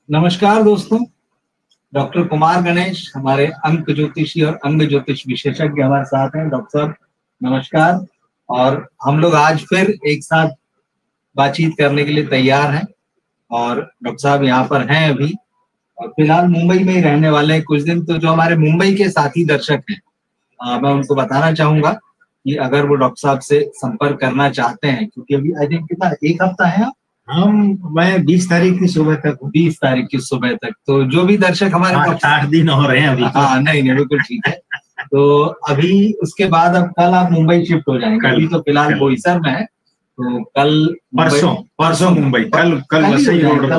नमस्कार दोस्तों। डॉक्टर कुमार गणेश हमारे अंक ज्योतिषी और अंग ज्योतिष विशेषज्ञ हमारे साथ हैं। डॉक्टर साहब नमस्कार। और हम लोग आज फिर एक साथ बातचीत करने के लिए तैयार हैं और डॉक्टर साहब यहाँ पर हैं अभी और फिलहाल मुंबई में ही रहने वाले हैं कुछ दिन। तो जो हमारे मुंबई के साथी दर्शक हैं मैं उनको बताना चाहूंगा कि अगर वो डॉक्टर साहब से संपर्क करना चाहते हैं, क्योंकि अभी आई थिंक कितना एक हफ्ता है मैं 20 तारीख की सुबह तक 20 तारीख की सुबह तक। तो जो भी दर्शक हमारे 8 दिन हो रहे हैं अभी तो। हाँ नहीं बिल्कुल ठीक है। तो अभी उसके बाद अब कल आप मुंबई शिफ्ट हो जाएंगे। अभी तो फिलहाल बोईसर में है, तो कल परसों मुंबई, कल वसई रोड।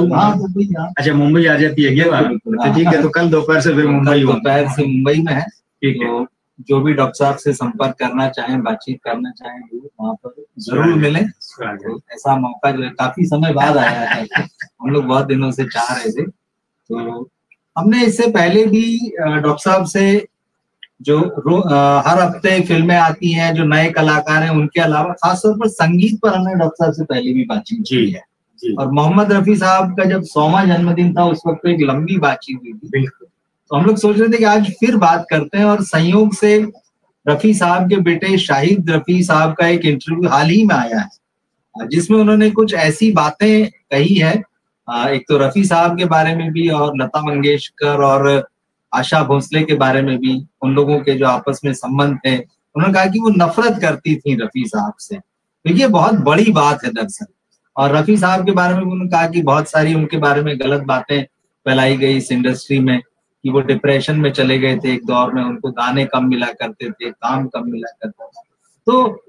अच्छा मुंबई आ जाती है क्या? तो ठीक है, तो कल दोपहर से फिर मुंबई दोपहर से मुंबई में है। तो जो भी डॉक्टर साहब से संपर्क करना चाहें, बातचीत करना चाहें, वहाँ पर जरूर मिलें। तो ऐसा मौका जो है काफी समय बाद आया है, हम लोग बहुत दिनों से चाह रहे थे। तो हमने इससे पहले भी डॉक्टर साहब से जो हर हफ्ते फिल्में आती हैं, जो नए कलाकार हैं, उनके अलावा खासतौर पर संगीत पर हमने डॉक्टर साहब से पहले भी बातचीत की है। और मोहम्मद रफी साहब का जब 100वां जन्मदिन था उस वक्त एक लंबी बातचीत हुई थी। बिल्कुल। तो हम लोग सोच रहे थे कि आज फिर बात करते हैं और संयोग से रफी साहब के बेटे शाहिद रफी साहब का एक इंटरव्यू हाल ही में आया है, जिसमें उन्होंने कुछ ऐसी बातें कही है, एक तो रफी साहब के बारे में भी और लता मंगेशकर और आशा भोसले के बारे में भी, उन लोगों के जो आपस में संबंध थे। उन्होंने कहा कि वो नफरत करती थी रफी साहब से। तो ये बहुत बड़ी बात है दरअसल। और रफी साहब के बारे में उन्होंने कहा कि बहुत सारी उनके बारे में गलत बातें फैलाई गई इस इंडस्ट्री में, कि वो डिप्रेशन में चले गए थे एक दौर में, उनको गाने कम मिला करते थे, काम कम मिला करता था। तो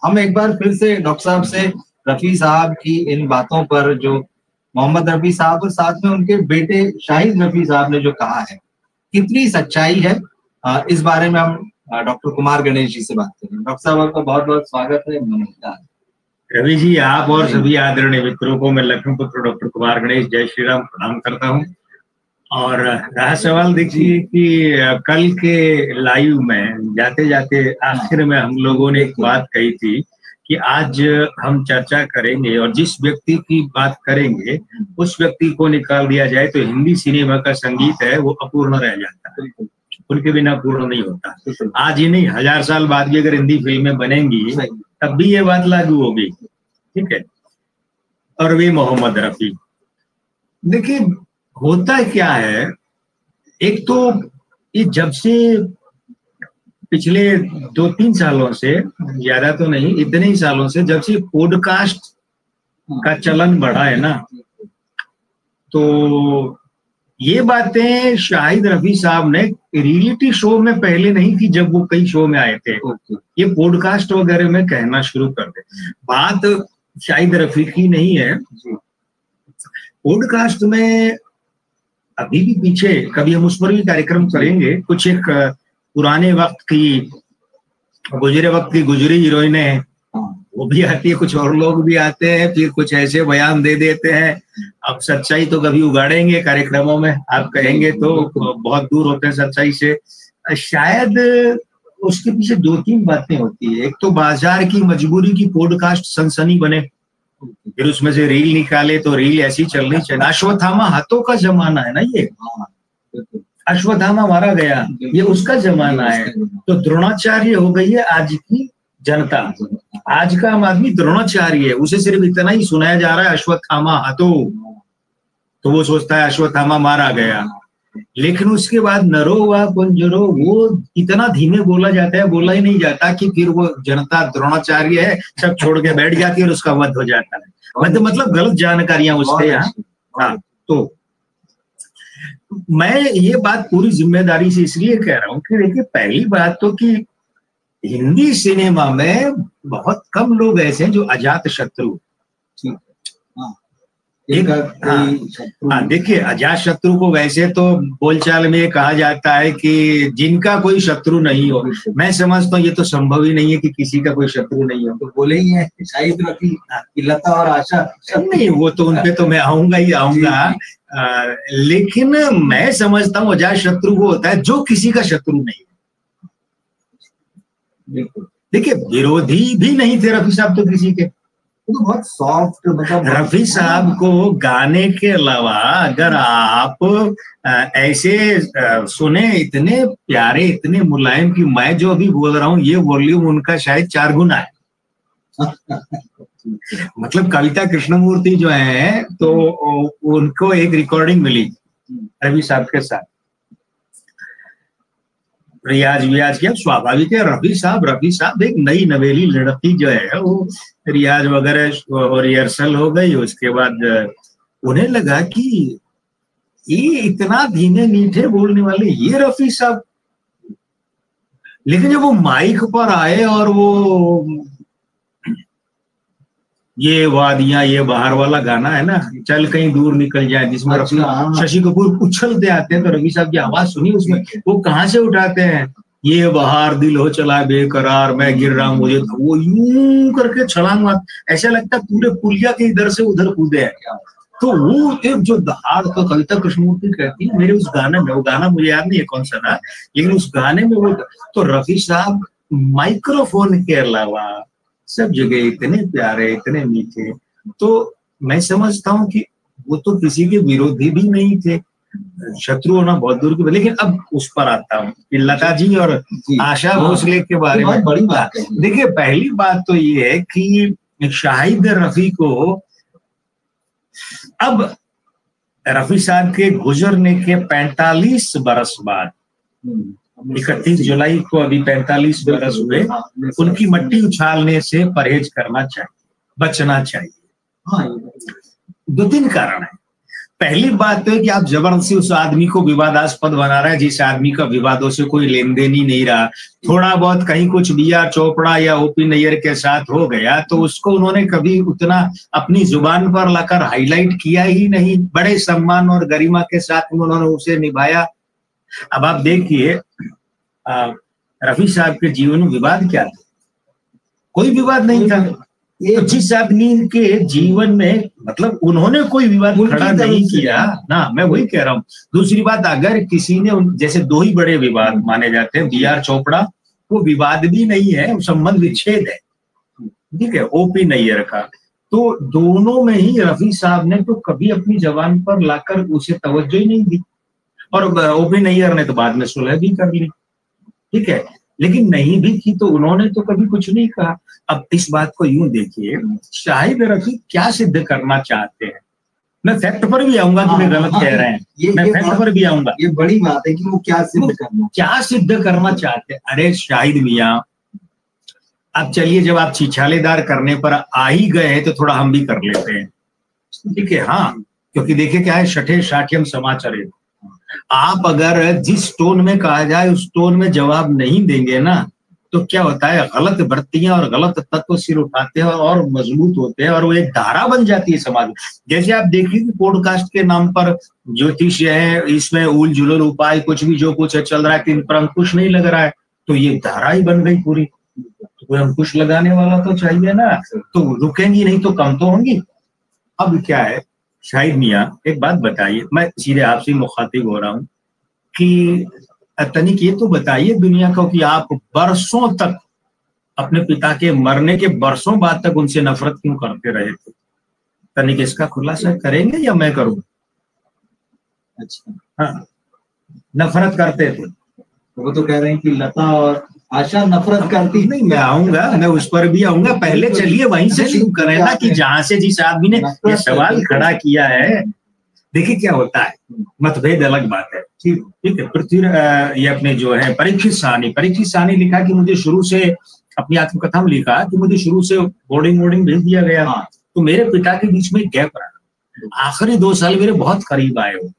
हम एक बार फिर से डॉक्टर साहब से रफी साहब की इन बातों पर, जो मोहम्मद रफी साहब और साथ में उनके बेटे शाहिद रफी साहब ने जो कहा है, कितनी सच्चाई है, इस बारे में हम डॉक्टर कुमार गणेश जी से बात करेंगे। डॉक्टर साहब आपका बहुत बहुत स्वागत है। नमस्कार रवि जी, आप और सभी आदरणीय मित्रों को मैं लक्ष्मीपुत्र डॉक्टर कुमार गणेश जय श्री राम प्रणाम करता हूँ। और रहा सवाल, देखिए कि कल के लाइव में जाते जाते आखिर में हम लोगों ने एक बात कही थी कि आज हम चर्चा करेंगे और जिस व्यक्ति की बात करेंगे उस व्यक्ति को निकाल दिया जाए तो हिंदी सिनेमा का संगीत है वो अपूर्ण रह जाता है, उनके बिना पूर्ण नहीं होता। आज ही नहीं, 1000 साल बाद भी अगर हिंदी फिल्में बनेंगी तब भी ये बात लागू होगी। ठीक है। और वे मोहम्मद रफी, देखिए होता क्या है, एक तो ये जब से पिछले 2-3 सालों से, ज्यादा तो नहीं, इतने ही सालों से जब से पॉडकास्ट का चलन बढ़ा है ना, तो ये बातें शाहिद रफी साहब ने रियलिटी शो में पहले नहीं की, जब वो कई शो में आए थे, ये पॉडकास्ट वगैरह में कहना शुरू कर दे। बात शाहिद रफी की नहीं है, पॉडकास्ट में अभी भी पीछे, कभी हम उस पर भी कार्यक्रम करेंगे, कुछ एक पुराने वक्त की, गुजरे वक्त की गुजरी हीरोइनें वो भी आती है, कुछ और लोग भी आते हैं, फिर कुछ ऐसे बयान दे देते हैं। अब सच्चाई तो कभी उगाड़ेंगे कार्यक्रमों में, आप कहेंगे तो बहुत दूर होते हैं सच्चाई से। शायद उसके पीछे 2-3 बातें होती है। एक तो बाजार की मजबूरी की पॉडकास्ट सनसनी बने, फिर उसमें से रील निकाले तो रील ऐसी चलनी चाहिए। अश्वत्थामा हाथों का जमाना है ना, ये अश्वत्थामा मारा गया, ये उसका जमाना है। तो द्रोणाचार्य हो गई है आज की जनता, आज का आम आदमी द्रोणाचार्य है, उसे सिर्फ इतना ही सुनाया जा रहा है अश्वत्थामा हाथों, तो वो सोचता है अश्वत्थामा मारा गया। लेकिन उसके बाद नरो व कुंजरो वो इतना धीमे बोला जाता है, बोला ही नहीं जाता कि फिर वो जनता द्रोणाचार्य है सब छोड़ के बैठ जाती है और उसका वध हो जाता है। मतलब गलत जानकारियां उसके यहाँ। हाँ, तो मैं ये बात पूरी जिम्मेदारी से इसलिए कह रहा हूँ कि देखिए, पहली बात तो कि हिंदी सिनेमा में बहुत कम लोग ऐसे हैं जो अजात शत्रु, देखिए अजात शत्रु को वैसे तो बोलचाल में कहा जाता है कि जिनका कोई शत्रु नहीं हो। मैं समझता हूँ ये तो संभव ही नहीं है कि किसी का कोई शत्रु नहीं हो। तो बोले ही है शाहिद रफी, लता और आशा, नहीं वो तो उनपे तो मैं आऊंगा ही आऊंगा। लेकिन मैं समझता हूँ अजात शत्रु वो होता है जो किसी का शत्रु नहीं है। देखिए विरोधी भी नहीं थे रफी साहब तो किसी के, तो बहुत सॉफ्ट, मतलब रफी साहब को गाने के अलावा अगर आप ऐसे सुने, इतने प्यारे, इतने मुलायम कि मैं जो अभी बोल रहा हूँ ये वॉल्यूम उनका शायद 4 गुना है। मतलब कविता कृष्णमूर्ति जो है तो उनको एक रिकॉर्डिंग मिली रफी साहब के साथ, रियाज वियाज किया, स्वाभाविक है रफी साहब एक नई नवेली लड़की जो है वो रियाज वगैरह और रिहर्सल हो गई। उसके बाद उन्हें लगा कि ये इतना धीमे मीठे बोलने वाले ये रफी साहब, लेकिन जब वो माइक पर आए और वो ये वादियां ये बाहर वाला गाना है ना, चल कहीं दूर निकल जाए, जिसमें शशि कपूर उछलते आते हैं, तो रफी साहब की आवाज सुनी उसमें, वो कहाँ से उठाते हैं, ये बाहर दिल हो चला बेकरार मैं गिर रहा हूँ मुझे, वो यूं करके छलांग मार, ऐसा लगता है पूरे पुलिया के इधर से उधर कूदे हैं। तो वो एक जो दहाड़, तो कविता कृष्णमूर्ति कहती है मेरे उस गाने में, वो गाना मुझे याद नहीं है कौन सा था, लेकिन उस गाने में वो, तो रफी साहब माइक्रोफोन के अलावा सब जगह इतने प्यारे, इतने मीठे। तो मैं समझता हूँ कि वो तो किसी के विरोधी भी नहीं थे, शत्रु होना बहुत दूर की। लेकिन अब उस पर आता हूँ कि लता जी और आशा भोसले के बारे में बड़ी बात है। देखिए, पहली बात तो ये है कि शाहिद रफी को अब रफी साहब के गुजरने के 45 बरस बाद, 31 जुलाई को अभी 45 बरस हुए, उनकी मट्टी उछालने से परहेज करना चाहिए, बचना चाहिए। 2-3 कारण है। पहली बात तो है कि आप जबरदस्ती उस आदमी को विवादास्पद बना रहे हैं, जिस आदमी का विवादों से कोई लेन देन ही नहीं रहा। थोड़ा बहुत कहीं कुछ बी.आर. चोपड़ा या ओ.पी. नैयर के साथ हो गया तो उसको उन्होंने कभी उतना अपनी जुबान पर लाकर हाईलाइट किया ही नहीं, बड़े सम्मान और गरिमा के साथ उन्होंने उसे निभाया। अब आप देखिए रफी साहब के जीवन में विवाद क्या था? कोई विवाद नहीं था। ये जिस आदमी के जीवन में, मतलब उन्होंने कोई विवाद खड़ा नहीं किया ना, मैं वही कह रहा हूँ। दूसरी बात, अगर किसी ने, जैसे 2 ही बड़े विवाद माने जाते हैं, बी.आर. चोपड़ा, वो विवाद भी नहीं है, संबंध विच्छेद है, ठीक है, ओ.पी. नैयर का। तो दोनों में ही रफी साहब ने तो कभी अपनी जबान पर लाकर उसे तवज्जो ही नहीं दी, और ओ.पी. नैयर ने तो बाद में सुलह भी कर ली, ठीक है, लेकिन नहीं भी की तो उन्होंने तो कभी कुछ नहीं कहा। अब इस बात को यूं देखिए, शाहिद रफी क्या सिद्ध करना चाहते हैं? मैं फैक्ट पर भी आऊंगा कि मैं गलत कह रहे हैं, मैं फैक्ट पर भी आऊंगा। ये बड़ी बात है कि वो क्या सिद्ध करना चाहते हैं। अरे शाहिद मियां, अब चलिए, जब आप छिछालेदार करने पर आ ही गए तो थोड़ा हम भी कर लेते हैं, ठीक है। हाँ, क्योंकि देखिए क्या है, शठे शाठ्यम समाचारे, आप अगर जिस टोन में कहा जाए उस टोन में जवाब नहीं देंगे ना, तो क्या होता है, गलत वृत्तियां और गलत तत्व सिर उठाते हैं और मजबूत होते हैं, और वो एक धारा बन जाती है समाज में। जैसे आप देखिए कि पॉडकास्ट के नाम पर ज्योतिष है, इसमें उल जुलूल उपाय कुछ भी जो कुछ है चल रहा है, कि इन पर अंकुश नहीं लग रहा है, तो ये धारा ही बन गई पूरी। तो कोई अंकुश लगाने वाला तो चाहिए ना, तो रुकेंगी नहीं तो कम तो होंगी। अब क्या है शाहिद मियां, एक बात बताइए, मैं सीधे आपसे मुखातिब हो रहा हूँ कि तनिक ये तो बताइए दुनिया को कि आप बरसों तक, अपने पिता के मरने के बरसों बाद तक उनसे नफरत क्यों करते रहे थे? तनिक इसका खुलासा करेंगे या मैं करूं? अच्छा, हाँ, नफरत करते थे। वो तो कह रहे हैं कि लता और आशा नफरत करती। नहीं, मैं आऊंगा, मैं उस पर भी आऊंगा। पहले चलिए वहीं से शुरू करें ना, कि जहां से जिस आदमी ने ये सवाल खड़ा किया है। देखिए क्या होता है, मतभेद अलग बात है, ठीक है। पृथ्वी ये अपने जो है परीक्षित साहनी लिखा कि मुझे शुरू से, अपनी आत्मकथा में लिखा कि मुझे शुरू से बोर्डिंग भेज दिया गया, तो मेरे पिता के बीच में गैप रहा। आखिरी 2 साल मेरे बहुत करीब आए हो,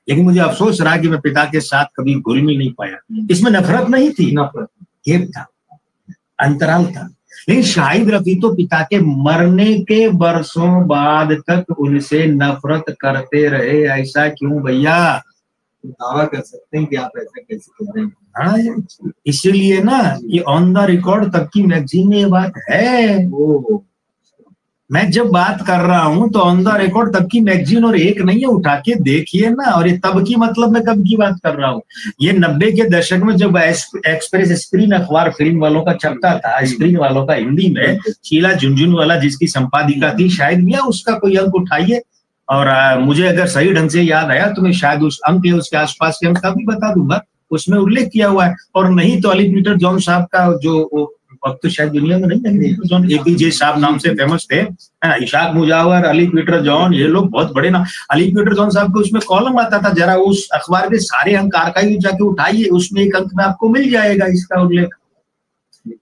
लेकिन मुझे अफसोस रहा कि मैं पिता के साथ कभी घुल मिल नहीं पाया। इसमें नफरत नहीं थी, नफरत गैप था, अंतराल था। लेकिन शाहिद रफी तो पिता के मरने के बरसों बाद तक उनसे नफरत करते रहे। ऐसा क्यों भैया? दावा कर सकते हैं कि आप ऐसा कैसे कर रहे हैं? हाँ, इसीलिए ना ये ऑन द रिकॉर्ड तक की मैगजीन में ये बात है। मैं जब बात कर रहा हूं तो ऑन द रिकॉर्ड तब की मैगजीन, और एक नहीं है, उठा के देखिए ना। और ये तब की मतलब मैं कब की बात कर रहा हूँ, ये 90 के दशक में जब एक्सप्रेस स्क्रीन अखबार फिल्म वालों का छपता था, स्क्रीन वालों का हिंदी में, शीला झुनझुनवाला जिसकी संपादिका थी, शायद भैया उसका कोई अंक उठाइए। और मुझे अगर सही ढंग से याद आया तो मैं शायद उस अंक या उसके आसपास के अंक का भी बता दूंगा, उसमें उल्लेख किया हुआ है। और नहीं तो अली पीटर जॉन साहब का जो अब तो शायद दुनिया में नहीं, जॉन एपीजे साहब नाम से फेमस थे, इशाक मुजावर, अली पीटर जॉन, ये लोग बहुत बड़े नाम। अली पीटर जॉन साहब को उसमें कॉलम आता था, जरा उस अखबार के सारे अंक आर्काइव जाके उठाइए, उसमें एक अंक में आपको मिल जाएगा इसका उल्लेख।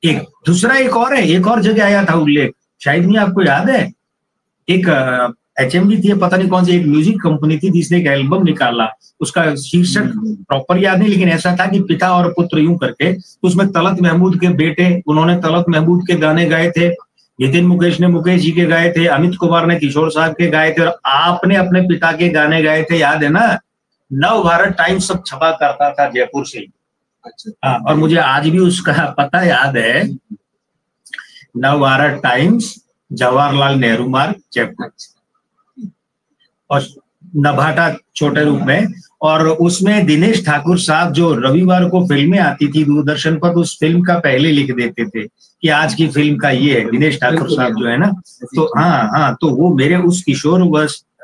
एक दूसरा एक और जगह आया था उल्लेख, शायद नहीं आपको याद है, एक HMV थी, पता नहीं कौन सी एक म्यूजिक कंपनी थी जिसने एक एल्बम निकाला, उसका शीर्षक प्रॉपर याद नहीं, लेकिन ऐसा था कि पिता और पुत्र यूं करके। उसमें तलत महमूद के बेटे, उन्होंने तलत महमूद के गाने गाए थे, नितिन मुकेश ने मुकेश जी के गाए थे, अमित कुमार ने किशोर साहब के गाए थे, और आपने अपने पिता के गाने गाए थे, याद है ना। नव भारत टाइम्स सब छपा करता था जयपुर से। हाँ, और मुझे आज भी उसका पता याद है, नव भारत टाइम्स, जवाहरलाल नेहरू मार्ग, जयपुर, और नभाटा छोटे रूप में। और उसमें दिनेश ठाकुर साहब, जो रविवार को फिल्में आती थी दूरदर्शन पर, तो उस फिल्म का पहले लिख देते थे कि आज की फिल्म का ये है, दिनेश ठाकुर साहब जो है ना। तो हाँ, तो वो मेरे उस किशोर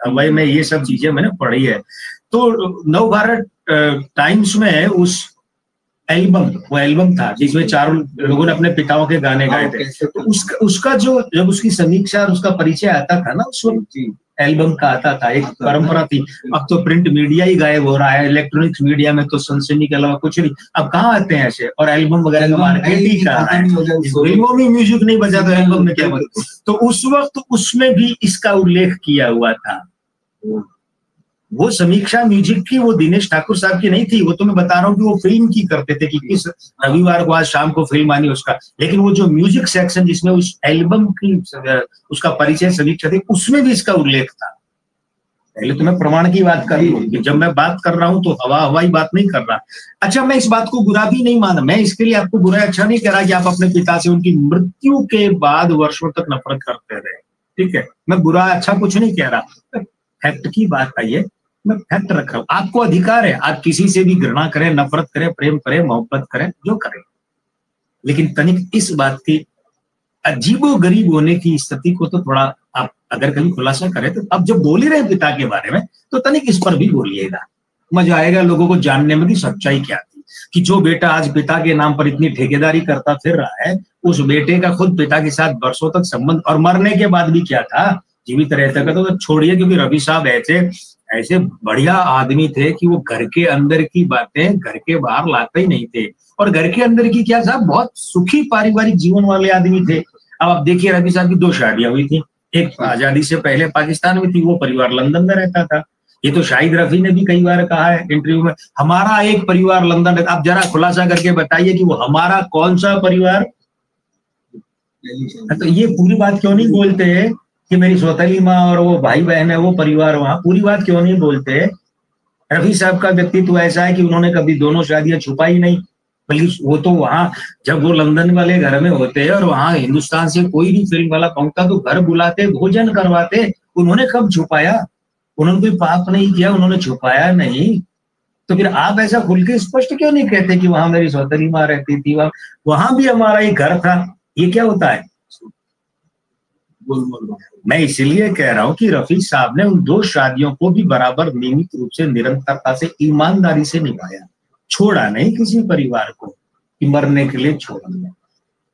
वय में ये सब चीजें मैंने पढ़ी है। तो नव भारत टाइम्स में उस वो एल्बम था जिसमें चारों लोगों ने अपने पिताओं के गाने गाए थे। तो उसका जो जब उसकी समीक्षा और उसका परिचय आता था ना, उस वक्त एल्बम का आता था, एक परंपरा थी। अब तो प्रिंट मीडिया ही गायब हो रहा है, इलेक्ट्रॉनिक्स मीडिया में तो सनसनी के अलावा कुछ नहीं। अब कहाँ आते हैं ऐसे, और एल्बम वगैरह का मार्केट ही कहाँ है, फिल्मों में म्यूजिक नहीं बजा तो एल्बम में क्या बजा। तो उस वक्त उसमें भी इसका उल्लेख किया हुआ था। वो समीक्षा म्यूजिक की, वो दिनेश ठाकुर साहब की नहीं थी, वो तो मैं बता रहा हूँ कि वो फिल्म की करते थे कि किस रविवार को आज शाम को फिल्म आनी उसका। लेकिन वो जो म्यूजिक सेक्शन जिसमें उस एल्बम की उसका परिचय समीक्षा थी, उसमें भी इसका उल्लेख था। पहले तो मैं प्रमाण की बात कर रही हूँ कि जब मैं बात कर रहा हूँ तो हवाई बात नहीं कर रहा। अच्छा, मैं इस बात को बुरा भी नहीं माना, मैं इसके लिए आपको बुरा अच्छा नहीं कह रहा कि आप अपने पिता से उनकी मृत्यु के बाद वर्षों तक नफरत करते रहे, ठीक है, मैं बुरा अच्छा कुछ नहीं कह रहा। फैक्ट की बात है ये, मैं फैक्ट रख रहा हूं। आपको अधिकार है, आप किसी से भी घृणा करें, नफरत करें, प्रेम करें, मोहब्बत करें, जो करें, लेकिन तनिक इस बात की अजीबोगरीब होने की स्थिति को तो थोड़ा आप अगर कहीं खुलासा करें, तो अब जब बोल ही रहे पिता के बारे में तो तनिक इस पर भी बोलिएगा, मजा आएगा लोगों को जानने में कि सच्चाई क्या थी। कि जो बेटा आज पिता के नाम पर इतनी ठेकेदारी करता फिर रहा है, उस बेटे का खुद पिता के साथ बरसों तक संबंध, और मरने के बाद भी क्या था, जीवित रहता का तो छोड़िए, क्योंकि रवि साहब ऐसे बढ़िया आदमी थे कि वो घर के अंदर की बातें घर के बाहर लाते ही नहीं थे। और घर के अंदर की क्या साहब, बहुत सुखी पारिवारिक जीवन वाले आदमी थे। अब आप देखिए, रवि साहब की 2 शादियां हुई थी, एक आजादी से पहले पाकिस्तान में थी, वो परिवार लंदन में रहता था। ये तो शाहिद रफी ने भी कई बार कहा है इंटरव्यू में, हमारा एक परिवार लंदन रहता। आप जरा खुलासा करके बताइए कि वो हमारा कौन सा परिवार। तो ये पूरी बात क्यों नहीं बोलते हैं कि मेरी सौतेली माँ और वो भाई बहन है वो परिवार वहां, पूरी बात क्यों नहीं बोलते। रफी साहब का व्यक्तित्व ऐसा है कि उन्होंने कभी दोनों शादियां छुपाई नहीं, बल्कि वो तो वहां जब वो लंदन वाले घर में होते और वहां हिंदुस्तान से कोई भी फिल्म वाला पहुंचता तो घर बुलाते, भोजन करवाते। उन्होंने कब छुपाया, उन्होंने कोई पाप नहीं किया, उन्होंने छुपाया नहीं। तो फिर आप ऐसा खुल के स्पष्ट क्यों नहीं कहते कि वहां मेरी सौतेली माँ रहती थी, वहां भी हमारा एक घर था। ये क्या होता है। मैं इसलिए कह रहा हूं कि रफी साहब ने उन 2 शादियों को भी बराबर नियमित रूप से, निरंतरता से, ईमानदारी से निभाया, छोड़ा नहीं किसी परिवार को कि मरने के लिए छोड़ दिया।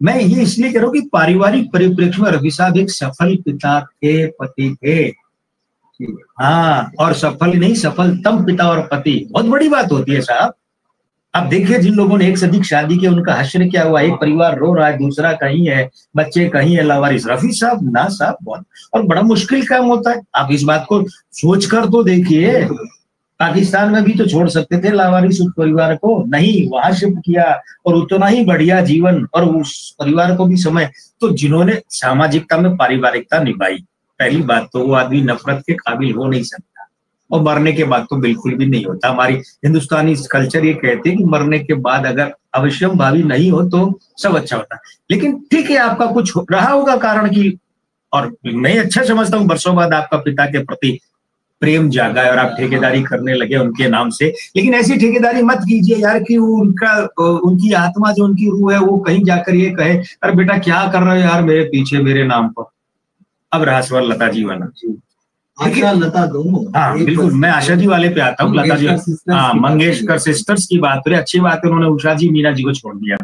मैं ये इसलिए कह रहा हूं कि पारिवारिक परिप्रेक्ष्य में रफी साहब एक सफल पिता थे, पति थे। हाँ, और सफल नहीं, सफलतम पिता और पति, बहुत बड़ी बात होती है साहब। अब देखिए, जिन लोगों ने एक से अधिक शादी की, उनका हश्र क्या हुआ। एक परिवार रो रहा है, दूसरा कहीं है, बच्चे कहीं है, लावारिस। रफी साहब ना साहब, बहुत और बड़ा मुश्किल काम होता है। आप इस बात को सोच कर तो देखिए, पाकिस्तान में भी तो छोड़ सकते थे लावारिस उस परिवार को, नहीं, वहां शिफ्ट किया और उतना ही बढ़िया जीवन, और उस परिवार को भी समय। तो जिन्होंने सामाजिकता में पारिवारिकता निभाई, पहली बात तो वो आदमी नफरत के काबिल हो नहीं सकता, और मरने के बाद तो बिल्कुल भी नहीं होता। हमारी हिंदुस्तानी कल्चर ये कहते हैं कि मरने के बाद अगर अवश्यम भावी नहीं हो तो सब अच्छा होता है। लेकिन ठीक है, आपका कुछ रहा होगा कारण की और मैं अच्छा समझता हूँ बरसों बाद आपका पिता के प्रति प्रेम जागा है और आप ठेकेदारी करने लगे उनके नाम से। लेकिन ऐसी ठेकेदारी मत कीजिए यार कि उनकी आत्मा जो उनकी रूह है वो कहीं जाकर ये कहे अरे बेटा क्या कर रहे हो यार मेरे पीछे मेरे नाम पर। अब रहा सवाल लता जी वाला। आशा लता दोनों। हाँ बिल्कुल, मैं आशा जी वाले पे आता हूँ। लता जी, हाँ मंगेशकर सिस्टर्स की बात करें, अच्छी बात है उन्होंने उषा जी मीना जी को छोड़ दिया।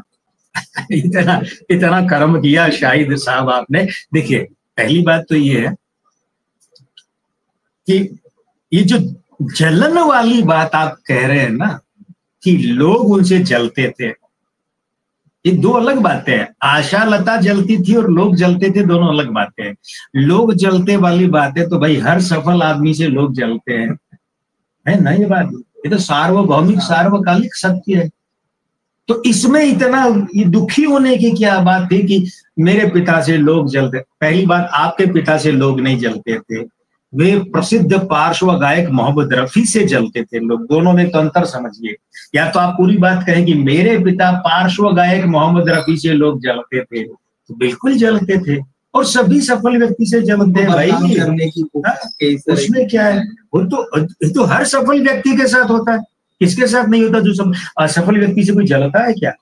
इतना इतना कर्म किया शाहिद साहब आपने। देखिए पहली बात तो ये है कि ये जो जलन वाली बात आप कह रहे हैं ना कि लोग उनसे जलते थे, ये दो अलग बातें हैं। आशा लता जलती थी और लोग जलते थे, दोनों अलग बातें हैं। लोग जलते वाली बातें तो भाई हर सफल आदमी से लोग जलते हैं, है ना ये बात। ये तो सार्वभौमिक सार्वकालिक सत्य है। तो इसमें इतना ये दुखी होने की क्या बात थी कि मेरे पिता से लोग जलते। पहली बात, आपके पिता से लोग नहीं जलते थे, वे प्रसिद्ध पार्श्व गायक मोहम्मद रफी से जलते थे लोग। दोनों में तो अंतर समझिए। या तो आप पूरी बात कहें कि मेरे पिता पार्श्व गायक मोहम्मद रफी से लोग जलते थे, तो बिल्कुल जलते थे और सभी सफल व्यक्ति से जलते हैं भाई। करने की उसमें क्या है, वो तो हर सफल व्यक्ति के साथ होता है, किसके साथ नहीं होता। जो सब असफल व्यक्ति से कोई जलता है क्या?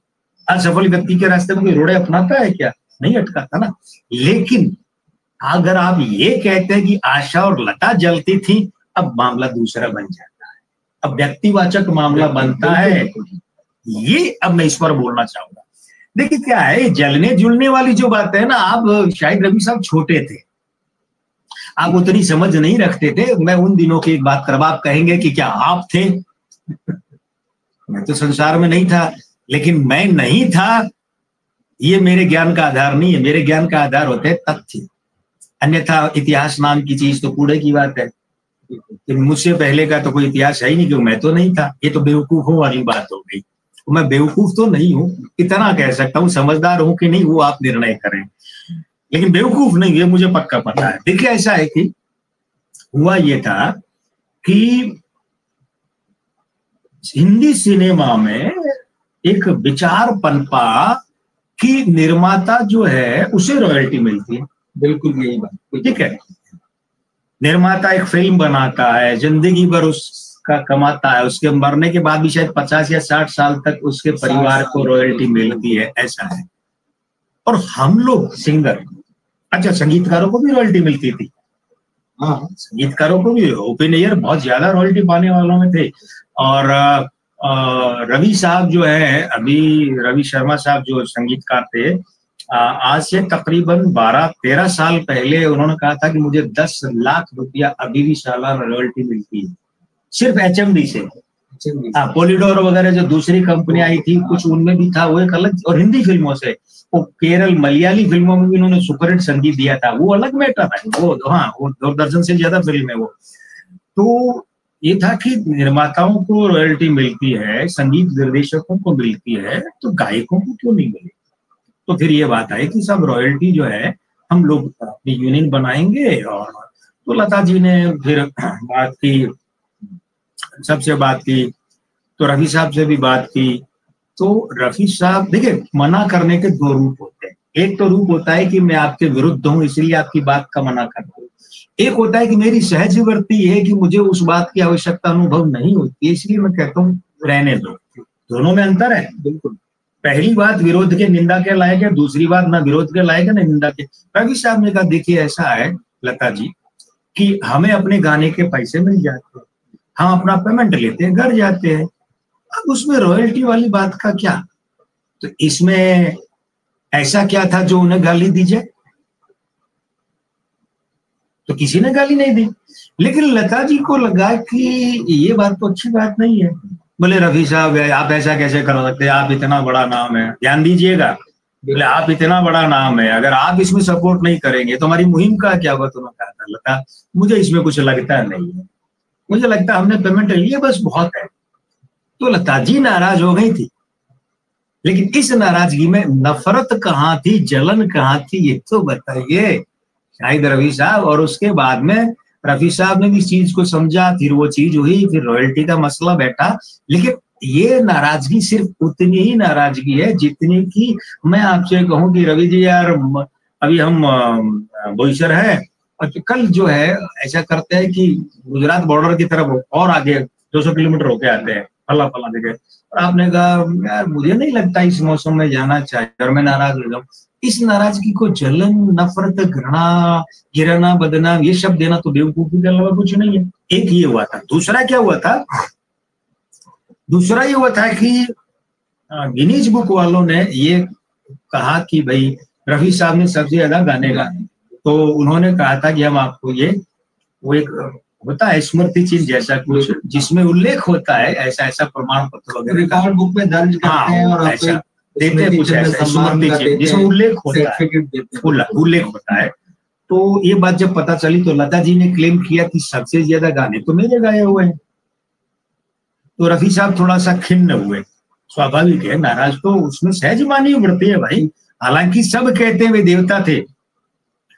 असफल व्यक्ति के रास्ते में कोई रोड़े अपनाता है क्या? नहीं अटकाता ना। लेकिन अगर आप ये कहते हैं कि आशा और लता जलती थी, अब मामला दूसरा बन जाता है, अब व्यक्तिवाचक मामला बनता है। ये अब मैं इस पर बोलना चाहूंगा। देखिए क्या है, जलने जुलने वाली जो बात है ना, आप शायद रवि साहब छोटे थे, आप उतनी समझ नहीं रखते थे। मैं उन दिनों की एक बात कर, आप कहेंगे कि क्या आप थे? मैं तो संसार में नहीं था, लेकिन मैं नहीं था ये मेरे ज्ञान का आधार नहीं है। मेरे ज्ञान का आधार होते हैं तथ्य, अन्यथा इतिहास नाम की चीज तो कूड़े की बात है। मुझसे पहले का तो कोई इतिहास है ही नहीं, क्यों मैं तो नहीं था। ये तो बेवकूफों वाली बात हो गई। मैं बेवकूफ तो नहीं हूं, इतना कह सकता हूं। समझदार हूं कि नहीं वो आप निर्णय करें, लेकिन बेवकूफ नहीं, ये मुझे पक्का पता है। देखिए ऐसा है कि हुआ ये था कि हिंदी सिनेमा में एक विचार पनपा कि निर्माता जो है उसे रॉयल्टी मिलती है। बिल्कुल यही बात, ठीक है। निर्माता एक फिल्म बनाता है, जिंदगी भर उसका कमाता है, उसके मरने के बाद भी शायद 50 या 60 साल तक उसके परिवार को रॉयल्टी मिलती है, ऐसा है। और हम लोग सिंगर, अच्छा संगीतकारों को भी रॉयल्टी मिलती थी। हाँ संगीतकारों को भी, ओपन एयर बहुत ज्यादा रॉयल्टी पाने वालों में थे। और रवि साहब जो है, अभी रवि शर्मा साहब जो संगीतकार थे, आज से तकरीबन 12-13 साल पहले उन्होंने कहा था कि मुझे 10 लाख रुपया अभी भी सालाना रॉयल्टी मिलती है, सिर्फ एचएमडी से। पॉलीडोर वगैरह जो दूसरी कंपनी आई थी कुछ उनमें भी था, वो एक अलग। और हिंदी फिल्मों से, वो केरल मलयाली फिल्मों में भी उन्होंने सुपरहिट संगीत दिया था, वो अलग मैटर है वो। हाँ वो 2 दर्जन से ज्यादा फिल्म है वो। तो ये था कि निर्माताओं को रॉयल्टी मिलती है, संगीत निर्देशकों को मिलती है, तो गायकों को क्यों नहीं मिली? तो फिर ये बात आई कि सब रॉयल्टी जो है हम लोग अपनी यूनियन बनाएंगे। और तो लता जी ने फिर बात की, सबसे बात की, तो रफी साहब से भी बात की। तो रफी साहब, देखिए मना करने के 2 रूप होते हैं। एक तो रूप होता है कि मैं आपके विरुद्ध हूं इसलिए आपकी बात का मना करता हूँ। एक होता है कि मेरी सहज वृत्ति है कि मुझे उस बात की आवश्यकता अनुभव नहीं होती है, इसलिए मैं कहता हूँ रहने दो। दोनों में अंतर है बिल्कुल। पहली बात विरोध के निंदा के लायक है, दूसरी बात ना विरोध के लायक है ना निंदा के। रवि साहब ने कहा देखिए ऐसा है लता जी कि हमें अपने गाने के पैसे मिल जाते हैं, हम अपना पेमेंट लेते हैं, घर जाते हैं, अब उसमें रॉयल्टी वाली बात का क्या? तो इसमें ऐसा क्या था जो उन्हें गाली दी जाए? तो किसी ने गाली नहीं दी। लेकिन लता जी को लगा कि ये बात तो अच्छी बात नहीं है। बोले रफी साहब आप ऐसा कैसे कर सकते हैं, आप इतना बड़ा नाम है, ध्यान दीजिएगा, बोले आप इतना बड़ा नाम है, अगर आप इसमें सपोर्ट नहीं करेंगे तो हमारी मुहिम का क्या होगा? तो कहा था लता मुझे इसमें कुछ लगता नहीं है, मुझे लगता है हमने पेमेंट लिए बस बहुत है। तो लता जी नाराज हो गई थी। लेकिन इस नाराजगी में नफरत कहाँ थी, जलन कहाँ थी, ये तो बताइए शायद रवि साहब। और उसके बाद में रफी साहब ने भी इस चीज को समझा, फिर वो चीज हुई, फिर रॉयल्टी का मसला बैठा। लेकिन ये नाराजगी सिर्फ उतनी ही नाराजगी है जितनी की मैं आपसे कहूं कि रवि जी यार अभी हम बोईसर है और कल जो है ऐसा करते हैं कि गुजरात बॉर्डर की तरफ और आगे 200 किलोमीटर होके आते हैं फला फला जगह। और आपने कहा यार मुझे नहीं लगता इस मौसम में जाना चाहिए और मैं नाराज हो जाऊँ। इस नाराजगी को जलन, नफरत, घृणा, गिरना, बदनाम ये शब्द देना तो बेवकूफी के अलावा कुछ नहीं है। एक ये हुआ था। दूसरा क्या हुआ था? दूसरा ये हुआ था कि गिनीज बुक वालों ने ये कहा कि भाई रफी साहब ने सबसे ज्यादा गाने गाए, तो उन्होंने कहा था कि हम आपको ये वो एक होता है स्मृति चिन्ह जैसा कुछ जिसमें उल्लेख होता है, ऐसा ऐसा प्रमाण पत्र वगैरह रिकॉर्ड बुक में दर्ज करते हैं और ऐसा देते हैं कुछ ऐसा स्मृति चिन्ह जिसमें उल्लेख होता है, उल्लेख होता है। तो ये बात जब पता चली तो लता जी ने क्लेम किया कि सबसे ज्यादा गाने तो मेरे गाए हुए हैं। तो रफी साहब थोड़ा सा खिन्न हुए, स्वाभाविक है, नाराज तो उसमें सहज मानी उभरती है भाई। हालांकि सब कहते हैं वे देवता थे।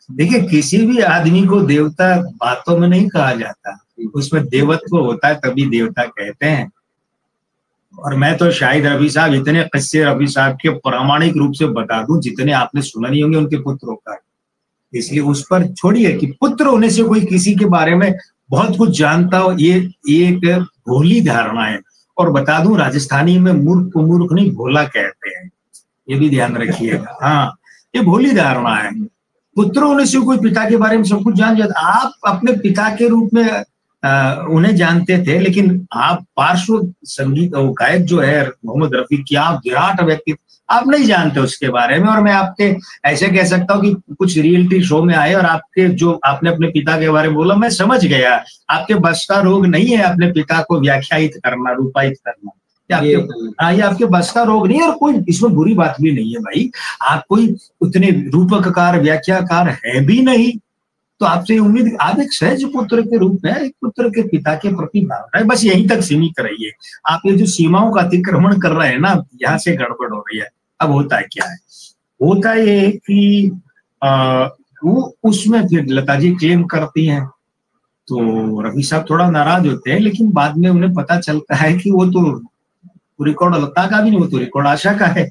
देखिए किसी भी आदमी को देवता बातों में नहीं कहा जाता, उसमें देवत्व होता है तभी देवता कहते हैं। और मैं तो शायद रफी साहब इतने किस्से रफी साहब के प्रामाणिक रूप से बता दूं जितने आपने सुना नहीं होंगे उनके पुत्रों का। इसलिए उस पर छोड़िए कि पुत्र होने से कोई किसी के बारे में बहुत कुछ जानता हो, ये एक भोली धारणा है। और बता दूं राजस्थानी में मूर्ख को मूर्ख नहीं भोला कहते हैं, ये भी ध्यान रखिएगा। हाँ, ये भोली धारणा है। पुत्र होने से कोई पिता के बारे में सब कुछ जान जाता। आप अपने पिता के रूप में उन्हें जानते थे, लेकिन आप पार्श्व संगीत गायक जो है मोहम्मद रफी की, आप विराट व्यक्ति, आप नहीं जानते उसके बारे में। और मैं आपके ऐसे कह सकता हूँ कि कुछ रियलिटी शो में आए और आपके जो आपने अपने पिता के बारे में बोला, मैं समझ गया आपके बस का रोग नहीं है अपने पिता को व्याख्यायित करना, रूपायित करना। ये आपके बस का रोग नहीं है और कोई इसमें बुरी बात भी नहीं है भाई। आप कोई उतने रूपककार व्याख्याकार है भी नहीं, तो आपसे उम्मीद, आप एक सहज पुत्र के रूप में एक पुत्र के पिता के प्रति भावना है, बस यहीं तक सीमित रहिए। आप ये जो सीमाओं का अतिक्रमण कर रहे हैं ना, यहाँ से गड़बड़ हो रही है। अब होता है क्या है, होता है कि वो उसमें फिर लता जी क्लेम करती हैं तो रफी साहब थोड़ा नाराज होते हैं, लेकिन बाद में उन्हें पता चलता है कि वो तो रिकॉर्ड लता का भी नहीं, वो तो रिकॉर्ड आशा का है।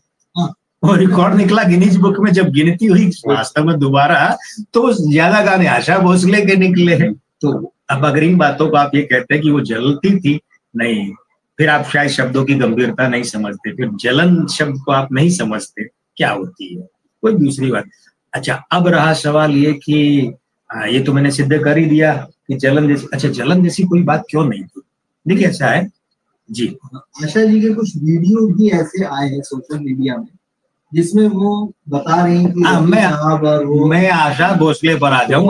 वो रिकॉर्ड निकला गिनीज बुक में, जब गिनती हुई वास्तव में दोबारा, तो ज्यादा गाने आशा भोसले के निकले हैं। तो अब अगर इन बातों को आप ये कहते हैं कि वो जलती थी, नहीं, फिर आप शायद शब्दों की गंभीरता नहीं समझते, फिर जलन शब्द को आप नहीं समझते क्या होती है। कोई दूसरी बात। अच्छा, अब रहा सवाल ये कि ये तो मैंने सिद्ध कर ही दिया कि जलन जैसी, अच्छा जलन जैसी कोई बात क्यों नहीं थी। देखिए ऐसा है जी, आशा जी के कुछ वीडियो भी ऐसे आए हैं सोशल मीडिया में जिसमें वो बता रही हैं कि मैं आशा भोसले पर आ जाऊं।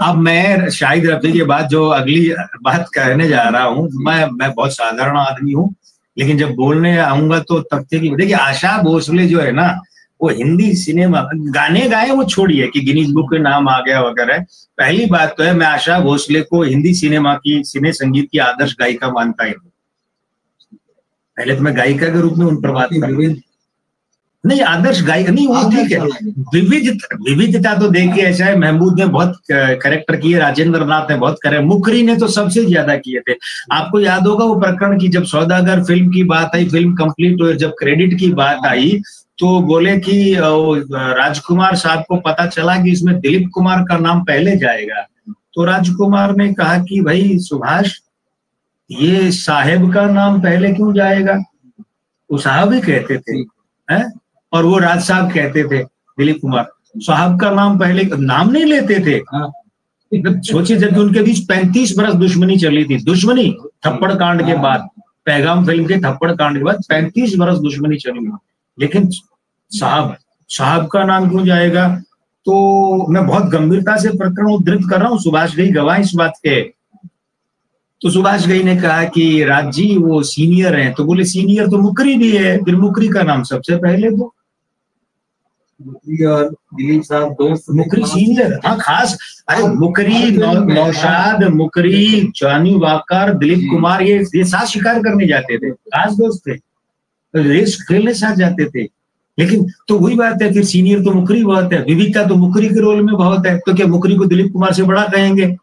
अब मैं शाहिद रफी के बाद जो अगली बात कहने जा रहा हूं, मैं बहुत साधारण आदमी हूं, लेकिन जब बोलने आऊंगा तो तथ्य की, देखिए आशा भोसले जो है ना, वो हिंदी सिनेमा गाने गाए वो छोड़िए कि गिनीज बुक के नाम आ गया वगैरह। पहली बात तो है मैं आशा भोसले को हिंदी सिनेमा की, सिने संगीत की आदर्श गायिका मानता ही हूँ। पहले तो मैं गायिका के रूप में उन पर बात कर, नहीं आदर्श गायिका नहीं, वो ठीक है। विविधता तो देखिए ऐसा है, महमूद ने बहुत कैरेक्टर किए, राजेंद्र नाथ ने बहुत करे, मुकरी ने तो सबसे ज्यादा किए थे। आपको याद होगा वो प्रकरण की, जब सौदागर फिल्म की बात आई, फिल्म कंप्लीट हुई, जब क्रेडिट की बात आई तो बोले कि राजकुमार साहब को पता चला कि इसमें दिलीप कुमार का नाम पहले जाएगा, तो राजकुमार ने कहा कि भाई सुभाष, ये साहेब का नाम पहले क्यों जाएगा? वो साहब ही कहते थे हैं, और वो राज साहब कहते थे, दिलीप कुमार साहब का नाम पहले, नाम नहीं लेते थे। सोचिए जब उनके बीच 35 बरस दुश्मनी चली थी, दुश्मनी थप्पड़ कांड के बाद, पैगाम फिल्म के थप्पड़ कांड के बाद 35 बरस दुश्मनी चली, लेकिन साहब का नाम क्यों जाएगा? तो मैं बहुत गंभीरता से प्रकरण उद्धृत कर रहा हूँ, सुभाष घई गवाह इस बात के। तो सुभाष घई ने कहा कि राज जी वो सीनियर हैं, तो बोले सीनियर तो मुकरी भी है, फिर मुकरी का नाम सबसे पहले दो। मुकरी और दिलीप साहब दोस्त, मुकरी सीनियर, हाँ खास, अरे मुकरी, नौशाद, मुकरी, जानी वाकर, दिलीप कुमार, ये साथ शिकार करने जाते थे, खास दोस्त थे, रेस खेलने साथ जाते थे। लेकिन तो वही बात है, फिर सीनियर तो मुकरी बहुत है, विविधता तो मुकरी के रोल में बहुत है, तो क्या मुकरी को दिलीप कुमार से बड़ा कहेंगे?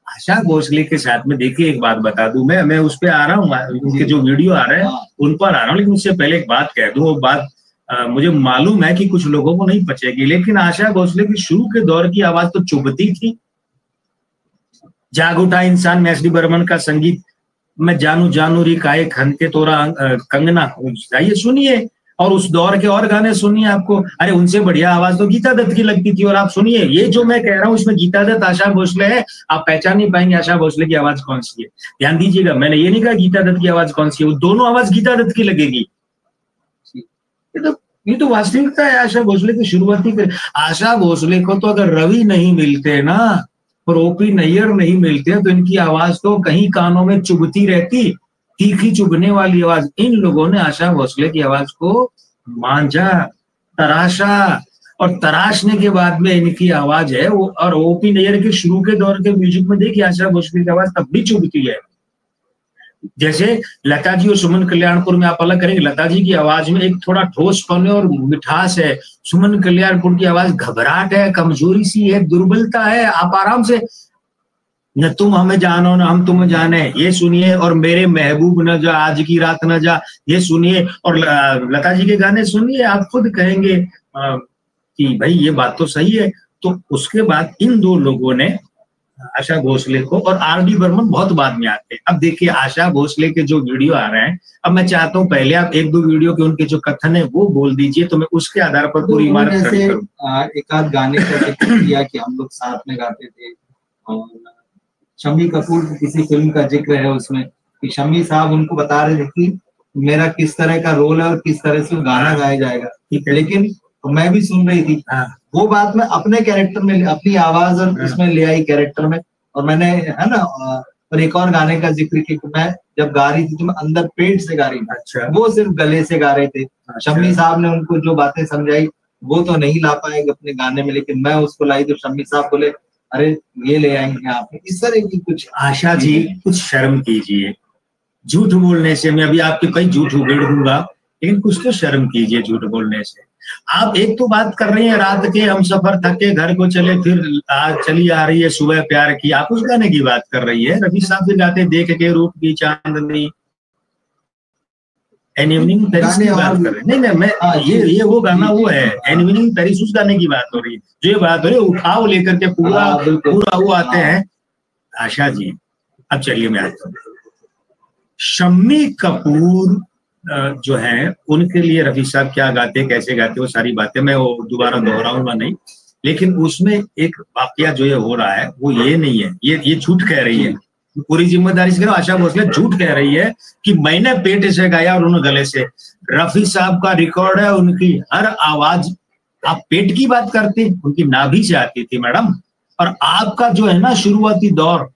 आशा भोसले के साथ में देखिए एक बात बता दूं, मैं उस पे आ रहा हूँ, उनके जो वीडियो आ रहे हैं उन पर आ रहा हूँ, लेकिन उससे पहले एक बात कह दूं, वो बात मुझे मालूम है कि कुछ लोगों को नहीं पचेगी, लेकिन आशा भोसले की शुरू के दौर की आवाज तो चुभती थी। जाग उठा इंसान में एस डी बर्मन का संगीत, मैं जानू जानू री काए खन के तोरा कंगना, जाइए सुनिए। और उस दौर के और गाने सुनिए आपको, अरे उनसे बढ़िया आवाज तो गीता दत्त की लगती थी। और आप सुनिए, ये जो मैं कह रहा हूँ इसमें गीता दत्त आशा भोसले है, आप पहचान नहीं पाएंगे आशा भोसले की आवाज कौन सी है। ध्यान दीजिएगा, मैंने ये नहीं कहा गीता दत्त की आवाज कौन सी है, वो दोनों आवाज गीता दत्त की लगेगी। ये तो वास्तविकता है आशा भोसले की शुरुआती। आशा भोसले को तो अगर रवि नहीं मिलते ना और ओपी नैयर नहीं मिलते तो इनकी आवाज तो कहीं कानों में चुभती रहती, तीखी चुभने वाली आवाज। इन लोगों ने आशा भोसले की आवाज को मांझा, तराशा, और तराशने के बाद में इनकी आवाज है वो। और ओपी नैयर के शुरू के दौर के म्यूजिक में देखिए आशा भोसले की आवाज तब भी चुभती है। जैसे लता जी और सुमन कल्याणपुर में आप अलग करेंगे, लता जी की आवाज में एक थोड़ा ठोसपन और मिठास है, सुमन कल्याणपुर की आवाज घबराहट है, कमजोरी सी है, दुर्बलता है। आप आराम से न तुम हमें जानो न हम तुम्हें जाने, ये सुनिए, और मेरे महबूब न जा, आज की रात न जा, ये सुनिए, और लता जी के गाने सुनिए, आप खुद कहेंगे कि भाई ये बात तो सही है। तो उसके बाद इन दो लोगों ने आशा भोसले को, और आर डी बर्मन बहुत बाद में आते हैं। अब देखिए आशा भोसले के जो वीडियो आ रहे हैं, अब मैं चाहता हूं पहले आप एक दो वीडियो के उनके जो कथन है वो बोल दीजिए, तो मैं उसके आधार पर पूरी इमारत खड़ी करूं। एक आध गाने का जिक्र किया कि हम लोग साथ में गाते थे, और शम्मी कपूर की किसी फिल्म का जिक्र है उसमें कि शम्मी साहब उनको बता रहे थे कि मेरा किस तरह का रोल है और किस तरह से गाना गाया जाएगा, लेकिन मैं भी सुन रही थी। वो बात मैं अपने कैरेक्टर में, अपनी आवाज और उसमें ले आई कैरेक्टर में, और मैंने है ना, और एक और गाने का जिक्र किया, मैं जब गा रही थी तो मैं अंदर पेट से गा रही थी। अच्छा। वो सिर्फ गले से गा रहे थे। अच्छा। शम्मी साहब ने उनको जो बातें समझाई वो तो नहीं ला पाए अपने गाने में, लेकिन मैं उसको लाई तो शम्मी साहब बोले अरे ये ले आएंगे आप। इस तरह की कुछ। आशा जी कुछ शर्म कीजिए, झूठ बोलने से मैं अभी आपके कई झूठ उगेड़ दूंगा, लेकिन कुछ तो शर्म कीजिए झूठ बोलने से। आप एक तो बात कर रही हैं रात के हम सफर थके घर को चले, फिर चली आ रही है सुबह प्यार की, आप उस गाने की बात कर रही है। रफी साहब से गाते देख के रूप की चांदनी, एन इवनिंग पेरिस की बात कर रहे हैं। नहीं मैं ये वो गाना वो है, एन इवनिंग पेरिस, उस गाने की बात हो रही है। जो ये बात हो रही है उठाओ लेकर के पूरा वो आते हैं। आशा जी अब चलिए मैं आता हूँ। शम्मी कपूर जो है उनके लिए रफी साहब क्या गाते कैसे गाते वो सारी बातें मैं वो दोबारा दोहराऊंगा नहीं, लेकिन उसमें एक वाकया जो ये हो रहा है वो ये नहीं है, ये झूठ कह रही है, पूरी जिम्मेदारी से कह रहा हूं, आशा भोसले झूठ कह रही है कि मैंने पेट से गाया और उन्होंने गले से। रफी साहब का रिकॉर्ड है, उनकी हर आवाज, आप पेट की बात करते, उनकी नाभि से आती थी मैडम। और आपका जो है ना शुरुआती दौर,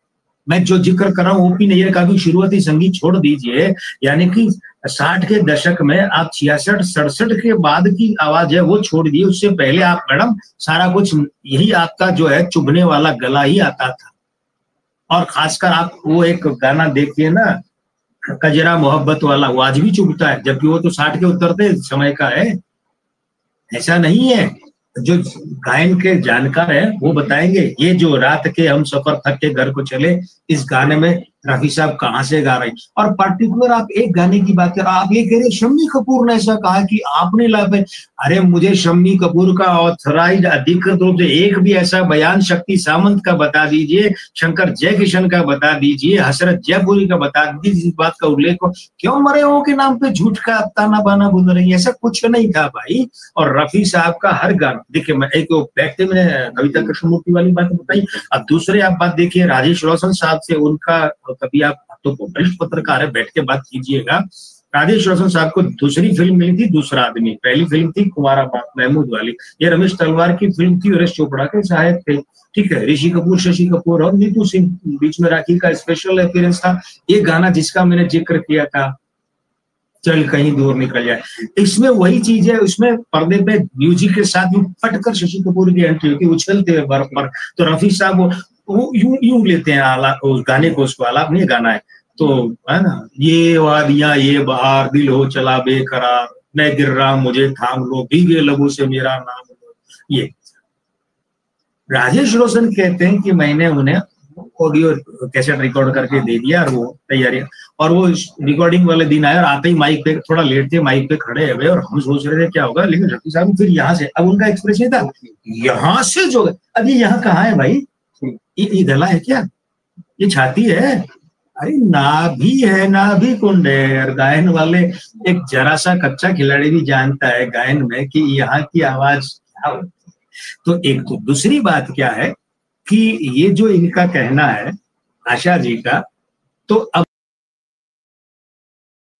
मैं जो जिक्र कर रहा हूँ ओपी नैयर का भी शुरुआती संगीत छोड़ दीजिए, यानी कि 60 के दशक में आप 66-67 के बाद की आवाज है वो छोड़ दिए, उससे पहले आप मैडम सारा कुछ यही आपका जो है चुभने वाला गला ही आता था। और खासकर आप वो एक गाना देखिए ना, कजरा मोहब्बत वाला, वो आज भी चुभता है, जबकि वो तो 60 के उतरते समय का है। ऐसा नहीं है, जो गायन के जानकार है वो बताएंगे। ये जो रात के हम सफर थक के घर को चले, इस गाने में रफी साहब कहाँ से गा रहे हैं। और पर्टिकुलर आप एक गाने की बात कर, आप ये कह रहे शम्मी कपूर ने ऐसा कहा कि आपने ला पे, अरे मुझे शम्मी कपूर का ऑथराइज्ड अधिकृत रूप से एक भी ऐसा बयान शक्ति सामंत का बता दीजिए, शंकर जयकिशन का बता दीजिए, हसरत जयपुरी का बता दीजिए, इस बात का उल्लेख हो। क्यों मरे हो के नाम पे झूठ का ताना बाना बुन रही है, ऐसा कुछ नहीं था भाई। और रफी साहब का हर गाना देखिए, मैं एक बैठते मैंने कविता कृष्णमूर्ति वाली बात बताई। अब दूसरे आप बात देखिए राजेश रोशन साहब से, उनका कभी आप तो वरिष्ठ पत्रकार है, बैठ के बात कीजिएगा। राजेश रोशन साहब को दूसरी फिल्म मिली थी दूसरा आदमी, पहली फिल्म थी कुमारा महमूद वाली, ये रमेश तलवार की फिल्म थी, यश चोपड़ा के सहायक थे, ठीक है। ऋषि कपूर, शशि कपूर और नीतू सिंह, बीच में राखी का स्पेशल अपीयरेंस था। ये गाना जिसका मैंने जिक्र किया था, चल कहीं दूर निकल जाए, इसमें वही चीज है। उसमें पर्दे पे म्यूजिक के साथ फटकर शशि कपूर की एंट्री होती है, उछलते हुए बर्फ पर, तो रफी साहब वो यूं लेते हैं आला उस गाने को, उसको आलाप नहीं गाना है तो है ना, ये वादियां ये बहार दिल हो चला बेकरार, मैं गिर रहा मुझे थाम लो, भीगे लबों से मेरा नाम लो। ये राजेश रोशन कहते हैं कि मैंने उन्हें ऑडियो कैसेट रिकॉर्ड करके दे दिया और वो तैयारी, और वो रिकॉर्डिंग वाले दिन आया और आते ही माइक पे थोड़ा लेट थे, माइक पे खड़े हुए और हम सोच रहे थे क्या होगा, लेकिन रफी साहब फिर यहाँ से, अब उनका एक्सप्रेशन था यहाँ से जो, अब ये यहाँ कहाँ है भाई, ये गला है क्या, ये छाती है, अरे नाभि है, नाभि कुंड है। और गायन वाले एक जरा सा कच्चा खिलाड़ी भी जानता है गायन में कि यहाँ की आवाज क्या होती है। तो एक तो दूसरी बात क्या है कि ये जो इनका कहना है आशा जी का, तो अब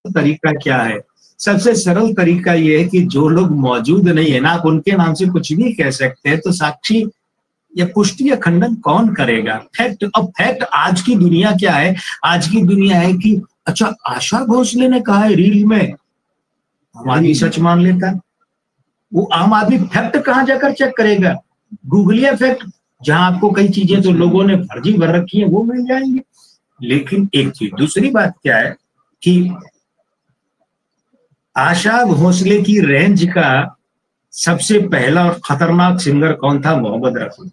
तरीका क्या है, सबसे सरल तरीका ये है कि जो लोग मौजूद नहीं है ना, आप उनके नाम से कुछ भी कह सकते हैं, तो साक्षी या पुष्टि या खंडन कौन करेगा। फैक्ट, अब फैक्ट आज की दुनिया क्या है, आज की दुनिया है कि अच्छा आशा भोसले ने कहा है रील में, आम आदमी सच मान लेता है। वो आम आदमी फैक्ट कहां जाकर चेक करेगा, गूगलिया फैक्ट, जहां आपको कई चीजें तो लोगों ने फर्जी भर रखी है वो मिल जाएंगे। लेकिन एक चीज, दूसरी बात क्या है कि आशा भोसले की रेंज का सबसे पहला और खतरनाक सिंगर कौन था, मोहम्मद रफी।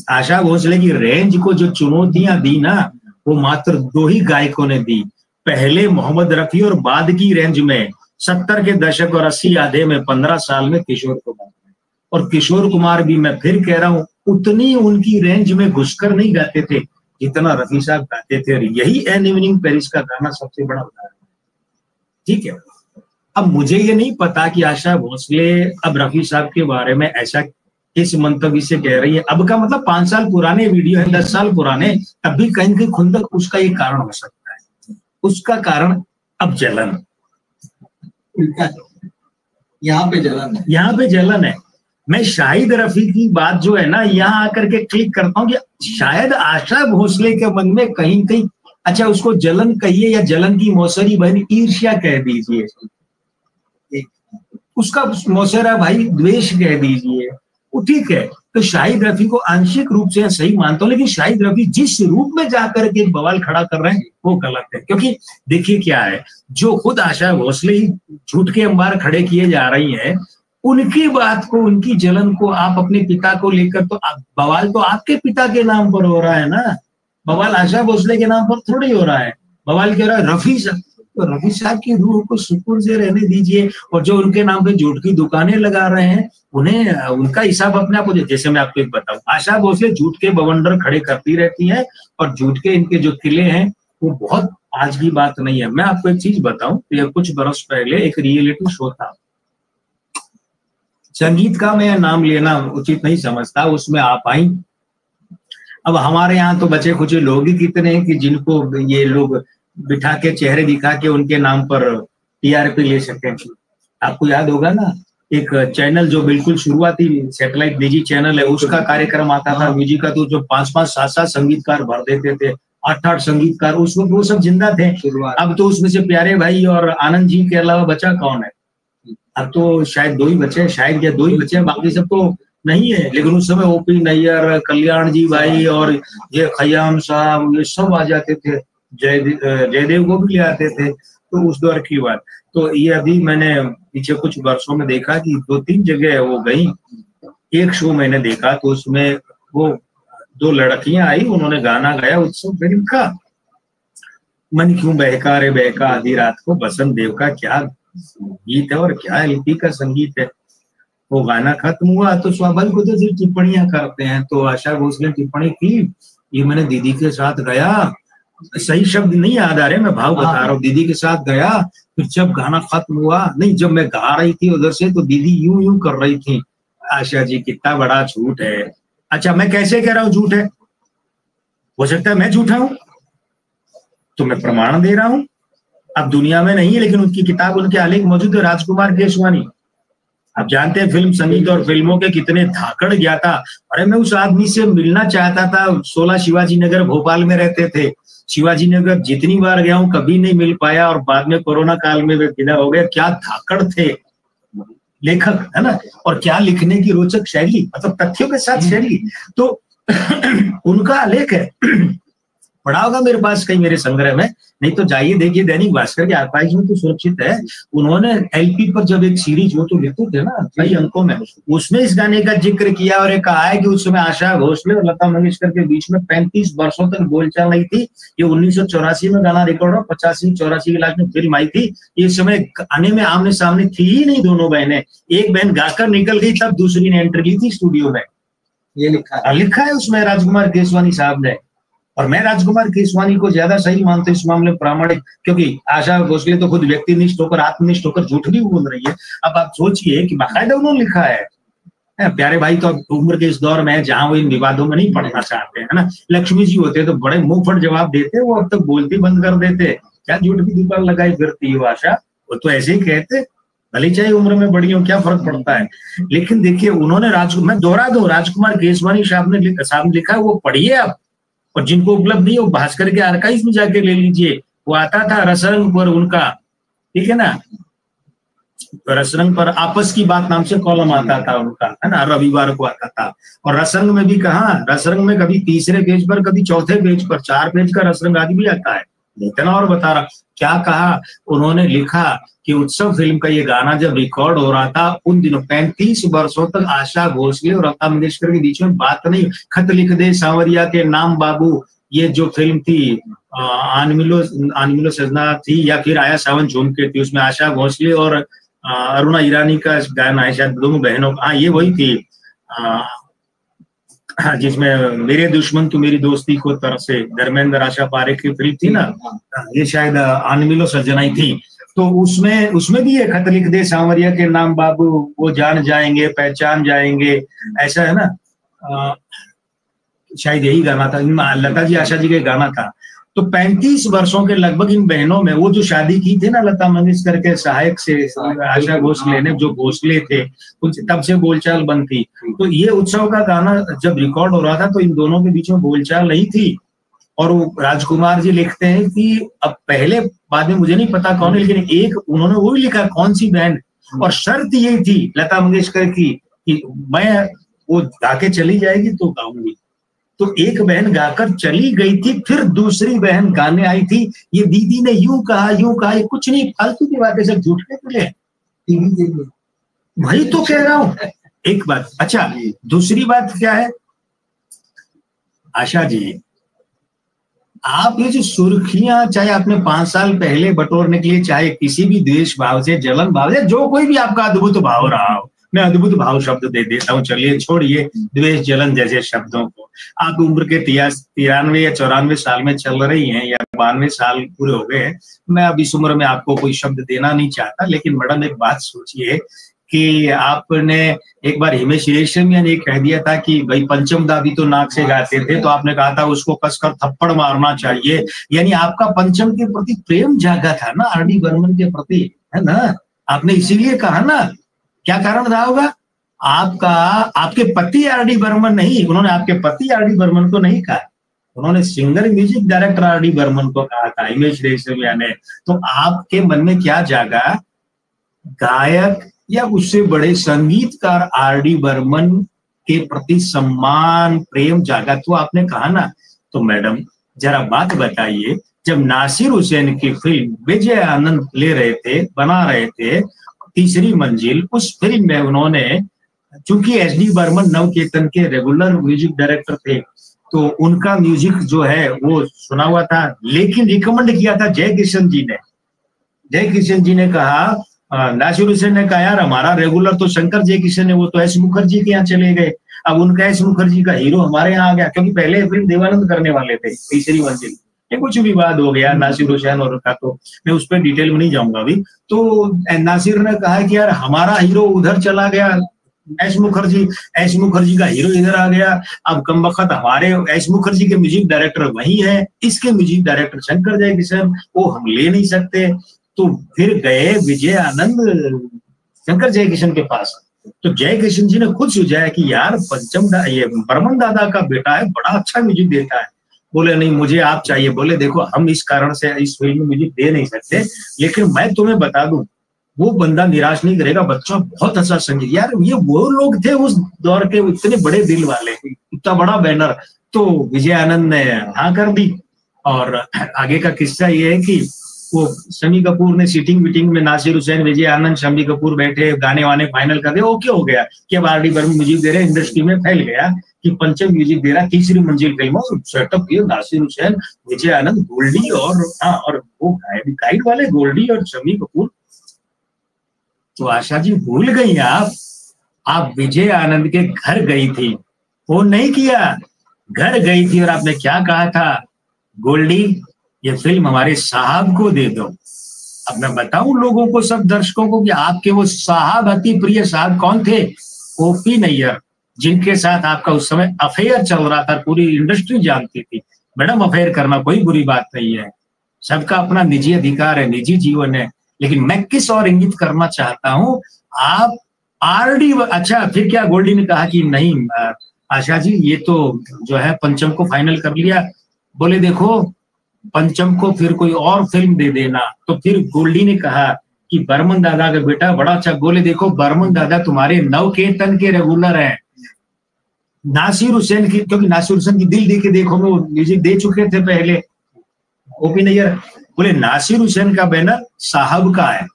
आशा भोसले की रेंज को जो चुनौतियां दी ना, वो मात्र 2 ही गायकों ने दी, पहले मोहम्मद रफी और बाद की रेंज में 70 के दशक और 80 आधे में 15 साल में किशोर कुमार। और किशोर कुमार भी मैं फिर कह रहा हूं उतनी उनकी रेंज में घुसकर नहीं गाते थे जितना रफी साहब गाते थे। यही एन इवनिंग पेरिस का गाना सबसे बड़ा उदाहरण है, ठीक है। अब मुझे ये नहीं पता कि आशा भोसले अब रफी साहब के बारे में ऐसा किस मंतव्य से कह रही है। अब का मतलब 5 साल पुराने वीडियो है, 10 साल पुराने, तब भी कहीं कहीं खुंदक उसका एक कारण हो सकता है। उसका कारण अब जलन, यहाँ पे जलन है, यहाँ पे जलन है। मैं शाहिद रफी की बात जो है ना यहाँ आकर के क्लिक करता हूँ कि शायद आशा भोसले के मन में कहीं कहीं, अच्छा उसको जलन कहिए या जलन की मौसरी बहन ईर्ष्या कह दीजिए, उसका मौसेरा भाई द्वेष कह दीजिए, वो ठीक है। तो शाहिद रफी को आंशिक रूप से सही मानता हूं, लेकिन शाहिद रफी जिस रूप में जाकर के बवाल खड़ा कर रहे हैं वो गलत है। क्योंकि देखिए क्या है, जो खुद आशा भोसले ही झूठ के अंबार खड़े किए जा रही हैं, उनकी बात को, उनकी जलन को आप अपने पिता को लेकर, तो बवाल तो आपके पिता के नाम पर हो रहा है ना, बवाल आशा भोसले के नाम पर थोड़ी हो रहा है। बवाल कह रहा है रफी साहब, तो रफी साहब की रूह को सुकून से रहने दीजिए। और जो उनके नाम पे झूठ की दुकानें लगा रहे हैं, उन्हें उनका हिसाब अपने आप हो जाए। जैसे मैं आपको एक बताऊं, आशा भोसले झूठ के बवंडर खड़े करती रहती हैं और झूठ के इनके जो किले हैं वो बहुत आज की बात नहीं है। मैं आपको एक चीज बताऊं, तो कुछ बरस पहले एक रियलिटी शो था, संगीत का मैं नाम लेना उचित नहीं समझता, उसमें आप आई। अब हमारे यहाँ तो बचे खुचे लोग ही कितने हैं कि जिनको ये लोग बिठा के चेहरे दिखा के उनके नाम पर टीआरपी ले सकते हैं। आपको याद होगा ना, एक चैनल जो बिल्कुल शुरुआती सैटेलाइट निजी चैनल है, उसका कार्यक्रम आता था म्यूजिक का, तो जो 5-5, 7-7 संगीतकार भर देते थे, 8-8 संगीतकार, उस वक्त वो सब जिंदा थे। अब तो उसमें से प्यारे भाई और आनंद जी के अलावा बचा कौन है? अब तो शायद 2 ही बचे, शायद या 2 ही बचे, बाकी सब तो नहीं है। लेकिन उस समय ओपी नैयर, कल्याण जी भाई और ये खयाम साहब, ये सब आ जाते थे, जयदेव को भी ले आते थे। तो उस दौर की बात, तो ये अभी मैंने पीछे कुछ वर्षों में देखा कि 2-3 जगह वो गई। एक शो मैंने देखा तो उसमें वो 2 लड़कियां आई, उन्होंने गाना गाया उत्सव फिल्म का, मन क्यों बहका रे बहका आधी रात को, बसंत देव का क्या गीत है और क्या एलपी का संगीत है। वो गाना खत्म हुआ तो स्वाभाविक होता है टिप्पणियां करते हैं। तो आशा भोसले ने टिप्पणी की, ये मैंने दीदी के साथ गया, सही शब्द नहीं याद आ रहे, मैं भाव बता रहा हूँ, दीदी के साथ गया, फिर जब गाना खत्म हुआ, नहीं जब मैं गा रही थी उधर से, तो दीदी यूं यूं कर रही थी। आशा जी कितना बड़ा झूठ है। अच्छा मैं कैसे कह रहा हूँ झूठ है? हो सकता है मैं झूठा हूं, तो मैं प्रमाण दे रहा हूं। अब दुनिया में नहीं है, लेकिन उनकी किताब उनके आलेख मौजूद है, राजकुमार केशवानी। आप जानते हैं फिल्म संगीत और फिल्मों के कितने धाकड़ गया था। अरे मैं उस आदमी से मिलना चाहता था, 16 शिवाजी नगर भोपाल में रहते थे। शिवाजी नगर जितनी बार गया हूं कभी नहीं मिल पाया, और बाद में कोरोना काल में वे विदा हो गए। क्या धाकड़ थे लेखक, है ना, और क्या लिखने की रोचक शैली, मतलब तथ्यों के साथ शैली। तो उनका आलेख है, पड़ा होगा मेरे पास कहीं मेरे संग्रह में, नहीं तो जाइए देखिए दैनिक भास्कर के आर्काइव में तो सुरक्षित है। उन्होंने एलपी पर जब एक सीरीज वो तो लिखते थे ना कई अंकों में, उसमें इस गाने का जिक्र किया और ये कहा है कि उस समय आशा भोसले और लता मंगेशकर के बीच में 35 वर्षों तक बोलचाल नहीं थी। ये 1984 में गाना रिकॉर्ड हो, 85-84 के लास्ट में फिल्म आई थी। इस समय गाने में आमने सामने थी ही नहीं दोनों बहनें, एक बहन गाकर निकल गई तब दूसरी ने एंटर की थी स्टूडियो में। ये लिखा है उसमें राजकुमार केसवानी साहब ने। और मैं राजकुमार केसवानी को ज्यादा सही मानता हूं इस मामले में, प्रामाणिक, क्योंकि आशा भोसले तो खुद व्यक्तिनिष्ठ होकर आत्मनिष्ठ होकर झूठ भी बोल रही है। अब आप सोचिए कि बाकायदा उन्होंने लिखा है। प्यारे भाई तो अब उम्र के इस दौर में है जहां वो इन विवादों में नहीं पड़ना चाहते, है ना। लक्ष्मी जी होते तो बड़े मुंह फट जवाब देते, वो अब तक बोलती बंद कर देते। क्या झूठ की दीपार लगाई फिरती हो आशा, वो तो ऐसे ही कहते, भले चाहे उम्र में बड़ी हो, क्या फर्क पड़ता है। लेकिन देखिए उन्होंने मैं दोहरा दूं, राजकुमार केसवानी साहब ने लिखा, वो पढ़िए आप। और जिनको उपलब्ध नहीं हो भास्कर के आर्काइव में जाके ले लीजिए, वो आता था रसरंग पर उनका, ठीक है ना, रसरंग पर आपस की बात नाम से कॉलम आता था उनका, है ना, रविवार को आता था। और रसरंग में भी कहा, रसरंग में कभी तीसरे पेज पर, कभी चौथे पेज पर, 4 पेज का रसरंग आदि भी आता है। इतना और बता रहा, क्या कहा उन्होंने, लिखा कि उत्सव फिल्म का ये गाना जब रिकॉर्ड हो रहा था उन दिनों 35 वर्षों तक आशा भोसले और लता मंगेशकर के बीच में बात नहीं। खत लिख दे सांवरिया के नाम बाबू, ये जो फिल्म थी आनमिलो सजना थी, या फिर आया सावन झूम के थी, उसमें आशा भोसले और अरुणा ईरानी का गाना है शायद, दोनों बहनों का। हाँ ये वही थी जिसमें मेरे दुश्मन तो मेरी दोस्ती को तरसे, धर्मेंद्र आशा पारेख की फिल्म थी ना, ये शायद आनमिलो सजना ही थी। तो उसमें भी ये खत लिख दे सांवरिया के नाम बाबू, वो जान जाएंगे पहचान जाएंगे, ऐसा है ना, शायद यही गाना था, लता जी आशा जी का गाना था। तो 35 वर्षों के लगभग इन बहनों में, वो जो शादी की थी ना लता मंगेशकर के सहायक से आशा भोसले ने, जो भोसले थे उनसे तब से बोलचाल बंद थी। तो ये उत्सव का गाना जब रिकॉर्ड हो रहा था तो इन दोनों के बीच में बोलचाल नहीं थी। और वो राजकुमार जी लिखते हैं कि अब पहले बाद में मुझे नहीं पता कौन है, लेकिन एक उन्होंने वो भी लिखा कौन सी बहन, और शर्त यही थी लता मंगेशकर की कि मैं वो गाके चली जाएगी तो गाऊंगी। तो एक बहन गाकर चली गई थी, फिर दूसरी बहन गाने आई थी, ये दीदी ने यूं कहा, ये कुछ नहीं, फालतू की बातें सब झूठ के तुले, वही तो कह रहा हूं। एक बात, अच्छा दूसरी बात क्या है आशा जी, आप ये जो सुर्खियां चाहे आपने 5 साल पहले बटोरने के लिए, चाहे किसी भी द्वेष भाव से, जलन भाव से, जो कोई भी आपका अद्भुत भाव रहा हो, मैं अद्भुत भाव शब्द दे देता हूँ, चलिए छोड़िए द्वेष जलन जैसे शब्दों को। आप उम्र के 93 या 94 साल में चल रही हैं, या 92 साल पूरे हो गए हैं। मैं अब इस उम्र में आपको कोई शब्द देना नहीं चाहता, लेकिन मैडम एक बात सोचिए कि आपने एक बार हिमेश रेशमिया ने कह दिया था कि भाई पंचम दा भी तो नाक से गाते थे, तो आपने कहा था उसको कसकर थप्पड़ मारना चाहिए। यानी आपका पंचम के प्रति प्रेम जागा था ना, आर.डी. बर्मन के प्रति, है ना, आपने इसीलिए कहा ना। क्या कारण रहा होगा आपका? आपके पति आर.डी. बर्मन नहीं, उन्होंने आपके पति आर.डी. बर्मन को नहीं कहा, उन्होंने singer music director R D. Burman को कहा था, हिमेश रेशमिया ने। तो आपके मन में क्या जागा? गायक या उससे बड़े संगीतकार आर.डी. बर्मन के प्रति सम्मान प्रेम जागा, तो आपने कहा ना। तो मैडम जरा बात बताइए, जब नासिर हुसैन की फिल्म विजय आनंद ले रहे थे, बना रहे थे तीसरी मंजिल, उस फिल्म में उन्होंने, चूंकि एस.डी. बर्मन नवकेतन के रेगुलर म्यूजिक डायरेक्टर थे, तो उनका म्यूजिक जो है वो सुना हुआ था, लेकिन रिकमेंड किया था जय किशन जी ने। जय किशन जी ने कहा, नासिर हुसैन ने कहा यार हमारा रेगुलर तो शंकर जय किशन है, वो तो एस मुखर्जी के यहाँ चले गए, अब उनका एस मुखर्जी का हीरो हमारे यहाँ आ गया, क्योंकि पहले फिल्म देवानंद करने वाले थे तीसरी मंजिल। ये कुछ विवाद हो गया नासिर हुसैन और का, तो मैं उस पर डिटेल में नहीं जाऊंगा अभी। तो नासिर ने कहा कि यार हमारा हीरो उधर चला गया, एस मुखर्जी का हीरो इधर आ गया, अब कमबख्त हमारे एस मुखर्जी के म्यूजिक डायरेक्टर वही है, इसके म्यूजिक डायरेक्टर शंकर जय किशन, वो हम ले नहीं सकते। तो फिर गए विजय आनंद शंकर जय किशन के पास। तो जय किशन जी ने खुद सुझाया कि यार ये बर्मन दादा का बेटा है, बड़ा अच्छा म्यूजिक देता है। बोले नहीं मुझे आप चाहिए। बोले देखो हम इस कारण से इस फिल्म में म्यूजिक दे नहीं सकते, लेकिन मैं तुम्हें बता दूं वो बंदा निराश नहीं करेगा, बच्चा बहुत अच्छा संगीत। यार ये वो लोग थे उस दौर के इतने बड़े दिल वाले, इतना बड़ा बैनर। तो विजय आनंद ने हाँ कर दी और आगे का किस्सा ये है कि वो शम्मी कपूर ने सीटिंग मीटिंग में नासिर हुसैन, विजय आनंद, शम्मी कपूर बैठे, गाने वाने फाइनल कर दिए, ओके हो गया कि अब आर डी बर्मन म्यूजिक दे रहे, इंडस्ट्री में फैल गया कि पंचम म्यूजिक दे रहा, तीसरी मंजिल फिल्म सेटअप किया, नासिर हुसैन, विजय आनंद, गोल्डी और वो गाइड वाले गोल्डी और शम्मी कपूर। तो आशा जी भूल गई आप विजय आनंद के घर गई थी, फोन नहीं किया, घर गई थी और आपने क्या कहा था, गोल्डी ये फिल्म हमारे साहब को दे दो। अब मैं बताऊं लोगों को, सब दर्शकों को, कि आपके वो साहब, अति प्रिय साहब कौन थे, ओपी नैयर, जिनके साथ आपका उस समय अफेयर चल रहा था, पूरी इंडस्ट्री जानती थी। मैडम अफेयर करना कोई बुरी बात नहीं है, सबका अपना निजी अधिकार है, निजी जीवन है, लेकिन मैं किस और इंगित करना चाहता हूं, आप आरडी, अच्छा फिर क्या गोल्डी ने कहा कि नहीं आशा जी ये तो जो है पंचम को फाइनल कर लिया, बोले देखो पंचम को फिर कोई और फिल्म दे देना। तो फिर गोल्डी ने कहा कि बर्मन दादा का बेटा बड़ा अच्छा, बोले देखो बर्मन दादा तुम्हारे नवकेतन के रेगुलर हैं, नासिर हुसैन की, क्योंकि नासिर हुसैन की दिल दे के देखो में वो म्यूजिक दे चुके थे पहले ओपी नैयर, बोले नासिर हुसैन का बैनर साहब का है।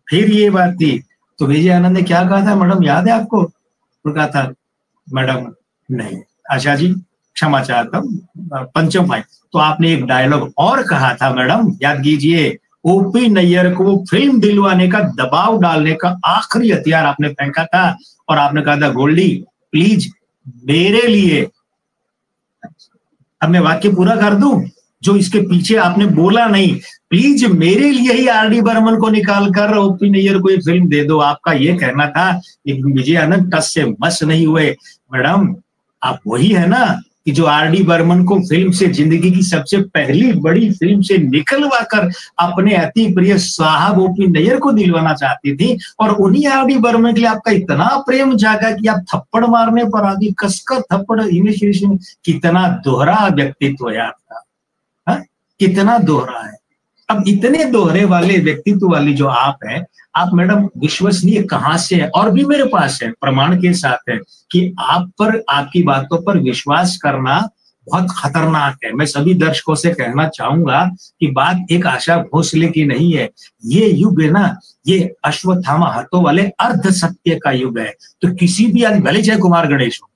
फिर ये बात थी तो विजय आनंद ने क्या कहा था मैडम, याद है आपको, तो कहा था मैडम नहीं आशा जी क्षमा चाहता हूँ पंचम फाइल। तो आपने एक डायलॉग और कहा था मैडम, याद कीजिए, ओपी नैयर को फिल्म दिलवाने का, दबाव डालने का आखिरी हथियार आपने फेंका था और आपने कहा था गोल्डी प्लीज मेरे लिए, अब मैं वाक्य पूरा कर दूं जो इसके पीछे आपने बोला नहीं, प्लीज मेरे लिए ही आर डी बर्मन को निकाल कर ओपी नैयर को ये फिल्म दे दो, आपका ये कहना था। विजय आनंद टस से मस नहीं हुए। मैडम आप वही है ना कि जो आर डी बर्मन को फिल्म से, जिंदगी की सबसे पहली बड़ी फिल्म से निकलवा कर अपने अति प्रिय साहब ओपी नैयर को दिलवाना चाहती थी, और उन्हीं आर डी बर्मन के लिए आपका इतना प्रेम जागा कि आप थप्पड़ मारने पर आगे कसकर थप्पड़ इनिशिएशन। कितना दोहरा व्यक्तित्व है आपका, कितना दोहरा है। अब इतने दोहरे वाले व्यक्तित्व वाली जो आप है, आप मैडम विश्वसनीय कहां से है, और भी मेरे पास है प्रमाण के साथ है कि आप पर, आपकी बातों पर विश्वास करना बहुत खतरनाक है। मैं सभी दर्शकों से कहना चाहूंगा कि बात एक आशा भोसले की नहीं है, ये युग है ना, ये अश्वत्थामा हाथों वाले अर्ध सत्य का युग है। तो किसी भी आदमी, भले चाहे कुमार गणेश हो,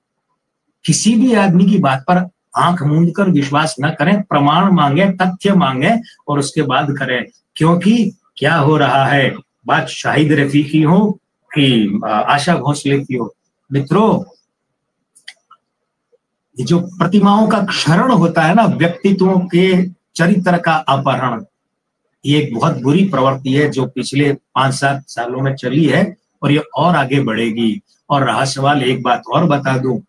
किसी भी आदमी की बात पर आंख मूंद कर विश्वास न करें, प्रमाण मांगे, तथ्य मांगे और उसके बाद करें। क्योंकि क्या हो रहा है, बात शाहिद रफी की हो कि आशा भोसले की हो, मित्रों जो प्रतिमाओं का क्षरण होता है ना, व्यक्तित्वों के चरित्र का अपहरण, ये एक बहुत बुरी प्रवृत्ति है जो पिछले 5-7 सालों में चली है और ये और आगे बढ़ेगी। और रहा सवाल, एक बात और बता दूं,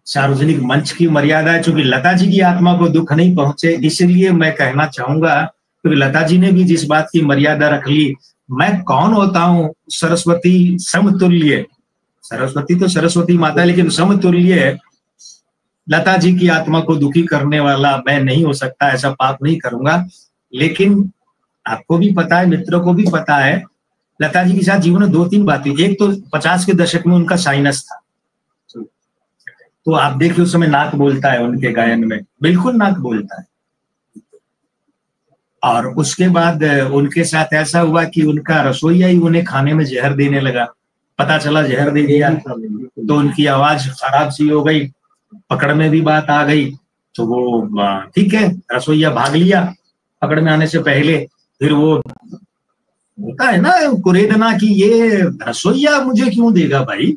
सार्वजनिक मंच की मर्यादा है, चूंकि लता जी की आत्मा को दुख नहीं पहुंचे, इसलिए मैं कहना चाहूंगा, क्योंकि लता जी ने भी जिस बात की मर्यादा रख ली, मैं कौन होता हूं सरस्वती समतुल्य, सरस्वती तो सरस्वती माता है, लेकिन समतुल्य लता जी की आत्मा को दुखी करने वाला मैं नहीं हो सकता, ऐसा पाप नहीं करूंगा। लेकिन आपको भी पता है, मित्रों को भी पता है, लता जी के साथ जीवन में 2-3 बातें, एक तो 50 के दशक में उनका साइनस था, तो आप देखिए उस समय नाक बोलता है उनके गायन में, बिल्कुल नाक बोलता है। और उसके बाद उनके साथ ऐसा हुआ कि उनका रसोइया ही उन्हें खाने में जहर देने लगा, पता चला जहर दे दिया, तो उनकी आवाज खराब सी हो गई, पकड़ में भी बात आ गई, तो वो ठीक है रसोइया भाग लिया पकड़ में आने से पहले। फिर वो होता है ना कुरेदना कि ये रसोइया मुझे क्यों देगा भाई,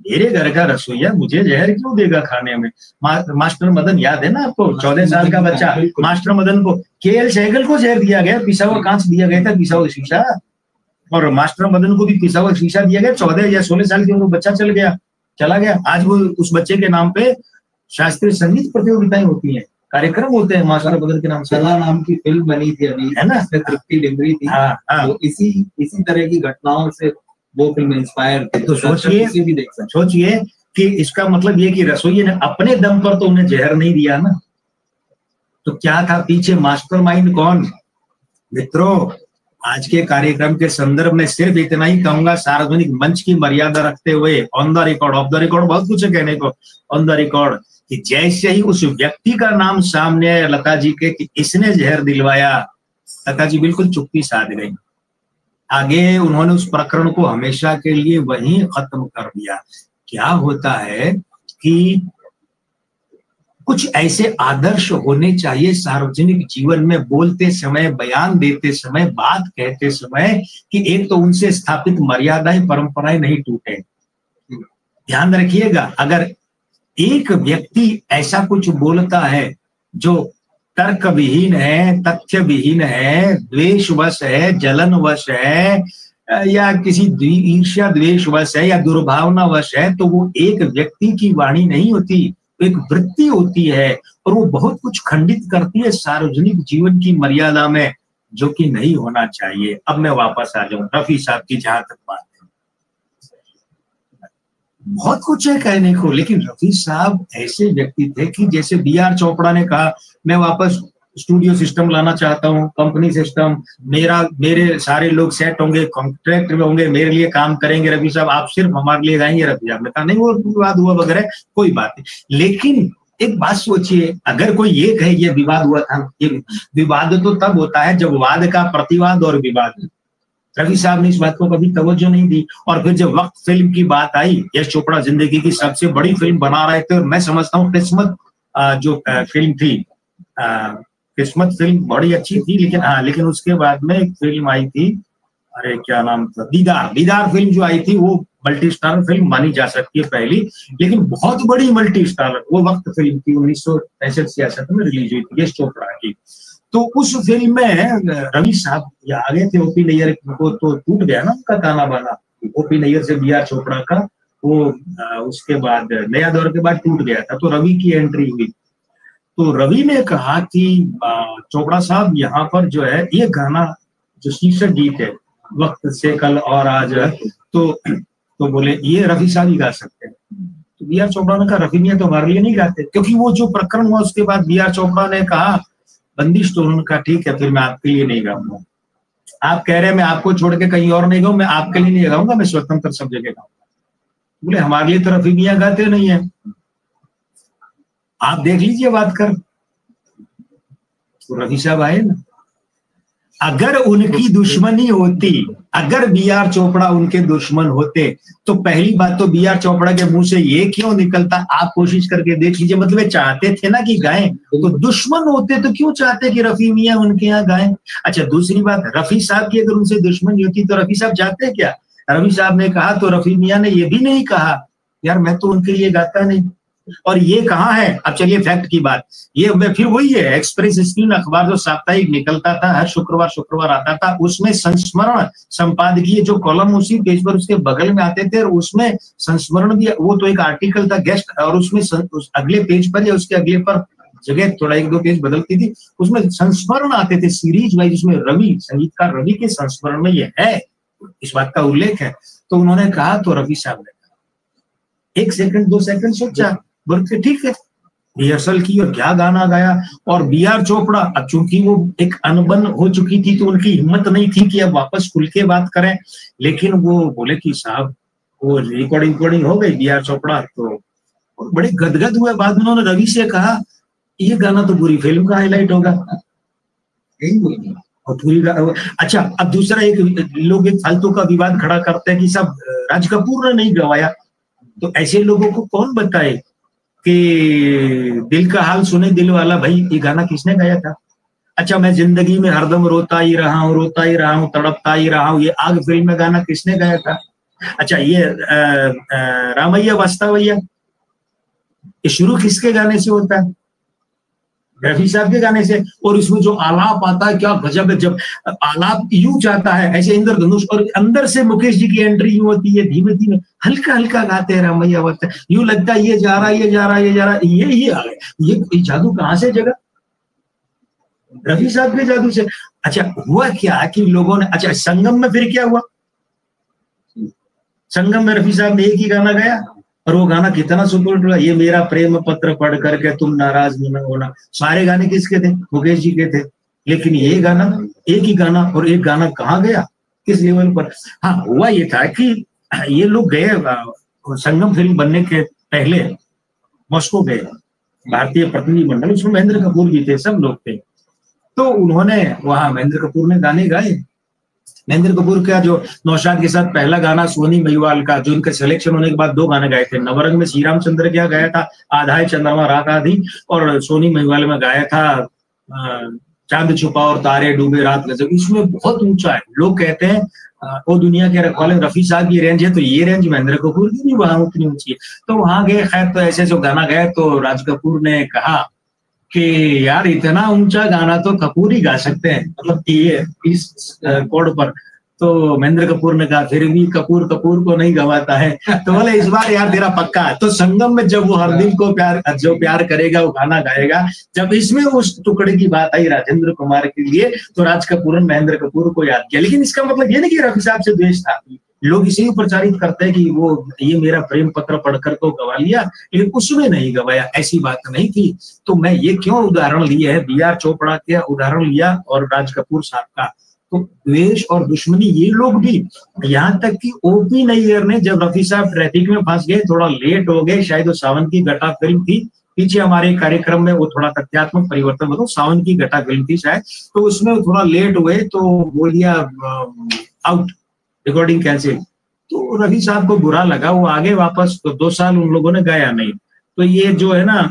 मेरे घर का रसोइया मुझे जहर क्यों देगा खाने में। मास्टर मदन याद है ना आपको, 14 साल का बच्चा, मास्टर मदन को KL सहगल को जहर दिया गया, पिसा हुआ कांच दिया गया था, पिसा हुआ शीशा, और मास्टर मदन को भी पिसा हुआ शीशा दिया गया। 14 या 16 साल की उम्र बच्चा चला गया। आज वो उस बच्चे के नाम पे शास्त्रीय संगीत प्रतियोगिताएं होती हैं, कार्यक्रम होते हैं मास्टर मदन के नाम से। सला नाम की फिल्म बनी थी अभी, है ना, तृप्ति डिमरी थी। तो इसी तरह की घटनाओं से वो फिल्म इंस्पायर थी। तो सोचिए कि इसका मतलब ये कि रसोइये ने अपने दम पर तो उन्हें जहर नहीं दिया ना, तो क्या था पीछे, मास्टरमाइंड कौन। मित्रों आज के कार्यक्रम के संदर्भ में सिर्फ इतना ही कहूंगा, सार्वजनिक मंच की मर्यादा रखते हुए, on the record, of the record बहुत कुछ है कहने को, ऑन द रिकॉर्ड, कि जैसे ही उस व्यक्ति का नाम सामने आया लता जी के कि इसने जहर दिलवाया, लता जी बिल्कुल चुप्पी साध गई। आगे उन्होंने उस प्रकरण को हमेशा के लिए वहीं खत्म कर दिया। क्या होता है कि कुछ ऐसे आदर्श होने चाहिए सार्वजनिक जीवन में, बोलते समय, बयान देते समय, बात कहते समय, कि एक तो उनसे स्थापित मर्यादाएं, परंपराएं नहीं टूटे। ध्यान रखिएगा, अगर एक व्यक्ति ऐसा कुछ बोलता है जो तर्क विहीन है, तथ्य विहीन है, द्वेषवश है, जलनवश है, या किसी ईर्ष्या द्वेषवश है या दुर्भावनावश है, तो वो एक व्यक्ति की वाणी नहीं होती, एक वृत्ति होती है, और वो बहुत कुछ खंडित करती है सार्वजनिक जीवन की मर्यादा में, जो कि नहीं होना चाहिए। अब मैं वापस आ जाऊं रफी साहब की जहां तक बात है, बहुत कुछ है कहने को, लेकिन रफी साहब ऐसे व्यक्ति थे कि जैसे बी.आर. चोपड़ा ने कहा, मैं वापस स्टूडियो सिस्टम लाना चाहता हूँ, कंपनी सिस्टम, मेरे सारे लोग सेट होंगे, कॉन्ट्रैक्ट में होंगे, मेरे लिए काम करेंगे रफी साहब, आप सिर्फ हमारे लिए गाएंगे। रफी साहब ने कहा नहीं, वो विवाद हुआ वगैरह कोई बात नहीं। लेकिन एक बात सोचिए, अगर कोई ये कहे ये विवाद हुआ था, ये विवाद तो तब होता है जब वाद का प्रतिवाद और विवाद। रफी साहब ने इस बात को कभी तवज्जो नहीं दी। और फिर जब वक्त फिल्म की बात आई, यश चोपड़ा जिंदगी की सबसे बड़ी फिल्म बना रहे थे, और मैं समझता हूँ किस्मत जो फिल्म थी, किस्मत फिल्म बड़ी अच्छी थी, लेकिन उसके बाद में एक फिल्म आई थी, अरे क्या नाम था, दीदार फिल्म जो आई थी, वो मल्टी स्टार फिल्म मानी जा सकती है पहली, लेकिन बहुत बड़ी मल्टी स्टार वो वक्त फिल्म थी, 1965-66 में रिलीज हुई थी, यश चोपड़ा की। तो उस फिल्म में रवि साहब आ गए थे, ओपी नैयर को तो टूट गया ना उनका ताना बाना, ओपी नैयर से बी.आर. चोपड़ा का वो उसके बाद नया दौर के बाद टूट गया था, तो रवि की एंट्री हुई। तो रवि ने कहा कि चोपड़ा साहब यहाँ पर जो है ये गाना जो शीर्षक गीत है, वक्त से कल और आज, तो बोले ये रफी साहब ही गा सकते हैं। तो बी.आर. चोपड़ा ने कहा रफी मियां तो हमारे लिए नहीं गाते, क्योंकि वो जो प्रकरण हुआ उसके बाद बी.आर. चोपड़ा ने कहा बंदिश, तो उन्होंने कहा ठीक है, फिर मैं आपके लिए नहीं गाऊंगा। आप कह रहे हैं मैं आपको छोड़ के कहीं और नहीं गाऊं, मैं आपके लिए नहीं गाऊंगा, मैं स्वतंत्र सब जगह गाऊंगा। बोले हमारे लिए तो रफी मियां गाते नहीं है, आप देख लीजिए बात कर। तो रफी साहब आए ना, अगर उनकी दुश्मनी होती, अगर बी.आर. चोपड़ा उनके दुश्मन होते, तो पहली बात तो बी.आर. चोपड़ा के मुंह से ये क्यों निकलता, आप कोशिश करके देख लीजिए। मतलब वे चाहते थे ना कि गाएं, तो दुश्मन होते तो क्यों चाहते कि रफी मियां उनके यहाँ गाएं। अच्छा, दूसरी बात, रफी साहब की अगर उनसे दुश्मनी होती तो रफी साहब जाते क्या। रफी साहब ने कहा तो रफी मियां ने ये भी नहीं कहा यार मैं तो उनके लिए गाता नहीं। और ये कहाँ है, अब चलिए फैक्ट की बात, ये फिर वही है, एक्सप्रेस स्क्रीन अखबार जो साप्ताहिक निकलता था, हर शुक्रवार आता था, उसमें संस्मरण संपादकीय जो कॉलम उसी पेज पर उसके बगल में आते थे, और उसमें संस्मरण भी, वो तो एक आर्टिकल था गेस्ट, और उसमें अगले पेज पर या उसके अगले पर जगह थोड़ा एक दो पेज बदलती थी, उसमें संस्मरण आते थे सीरीज वाइज, उसमें रवि, संगीतकार रवि के संस्मरण में ये है, इस बात का उल्लेख है। तो उन्होंने कहा, तो रवि साहब ने कहा, 1 सेकंड 2 सेकंड सोचा, बोलते ठीक है, रिहर्सल की और क्या गाना गाया। और बी.आर. चोपड़ा, अब चूंकि वो एक अनबन हो चुकी थी तो उनकी हिम्मत नहीं थी कि अब वापस खुल के बात करें, लेकिन वो बोले कि साहब वो रिकॉर्डिंग हो गई बी.आर. चोपड़ा, तो बड़े गदगद हुए। बाद में उन्होंने रवि से कहा ये गाना तो पूरी फिल्म का हाईलाइट होगा, और पूरी। अच्छा, अब दूसरा, एक लोग एक फालतू का विवाद खड़ा करते हैं कि सब राज कपूर ने नहीं गवाया, तो ऐसे लोगों को कौन बताए कि दिल का हाल सुने दिल वाला, भाई ये गाना किसने गाया था। अच्छा, मैं जिंदगी में हरदम रोता ही रहा हूँ, तड़पता ही रहा हूँ, ये आग फिल्म में गाना किसने गाया था। अच्छा, ये रामैया वास्तवैया, ये शुरू किसके गाने से होता है, रफी साहब के गाने से। और इसमें जो आलाप आता है क्या गजब है, जब आलाप यूं जाता है ऐसे इंद्रधनुष, और अंदर से मुकेश जी की एंट्री यूं होती है, धीमे धीमे हल्का हल्का गाते हैं रामैया वक्त, यूं लगता है ये जा रहा है, ये जा रहा है, ये जा रहा है, ये आ गया। ये जादू कहाँ से जगा, रफी साहब के जादू से। अच्छा, हुआ क्या कि लोगों ने, अच्छा संगम में फिर क्या हुआ, संगम में रफी साहब ने एक ही गाना गाया, और वो गाना कितना सुपर हुआ, ये मेरा प्रेम पत्र पढ़ करके तुम नाराज न होना। सारे गाने किसके थे, मुकेश जी के थे, लेकिन ये गाना, एक ही गाना, और एक गाना कहाँ गया, किस लेवल पर। हाँ, हुआ ये था कि ये लोग गए संगम फिल्म बनने के पहले मॉस्को गए, भारतीय प्रतिनिधिमंडल, उसमें महेंद्र कपूर भी थे, सब लोग थे। तो उन्होंने वहां महेंद्र कपूर ने गाने गाए। महेंद्र कपूर का जो नौशाद के साथ पहला गाना सोनी महिवाल का, जो उनका सिलेक्शन होने के बाद 2 गाने गाए थे, नवरंग में श्री रामचंद्र क्या गाया था आधाए चंद्रमा रात आधी, और सोनी महिवाल में गाया था चांद छुपा और तारे डूबे रात गजब। इसमें बहुत ऊंचा है, लोग कहते हैं वो दुनिया के रखवाले रफी साहब की रेंज है, तो ये रेंज महेंद्र कपूर की नहीं वहां उतनी ऊंची है। तो वहां गए, खैर तो ऐसे जो गाना गए तो राज कपूर ने कहा कि यार इतना ऊंचा गाना तो कपूर ही गा सकते हैं, मतलब ये इस कोड पर। तो महेंद्र कपूर ने कहा फिर भी कपूर कपूर को नहीं गवाता है, तो बोले इस बार यार तेरा पक्का है। तो संगम में जब वो हर दिल को प्यार, जो प्यार करेगा वो गाना गाएगा, जब इसमें उस टुकड़े की बात आई राजेंद्र कुमार के लिए, तो राज कपूर ने महेंद्र कपूर को याद किया। लेकिन इसका मतलब ये नहीं कि रफी साहब से द्वेष था, लोग इसे प्रचारित करते हैं कि वो ये मेरा प्रेम पत्र पढ़कर तो गवा लिया, लेकिन उसमें नहीं गवाया, ऐसी बात नहीं थी। तो मैं ये क्यों उदाहरण लिया है, बी.आर. चोपड़ा का उदाहरण लिया और राज कपूर साहब का, तो द्वेष और दुश्मनी ये लोग भी, यहाँ तक कि ओ.पी. नैयर ने जब रफी साहब ट्रैफिक में फंस गए, थोड़ा लेट हो गए, शायद वो सावन की घटा फिल्म थी, पीछे हमारे कार्यक्रम में वो थोड़ा तथ्यात्मक परिवर्तन, मतलब सावन की घटा फिल्म थी शायद, तो उसमें वो थोड़ा लेट हुए तो बोल दिया आउट, रिकॉर्डिंग कैंसिल। तो रफी साहब को बुरा लगा, वो आगे वापस, तो 2 साल उन लोगों ने गाया नहीं। तो ये जो है ना,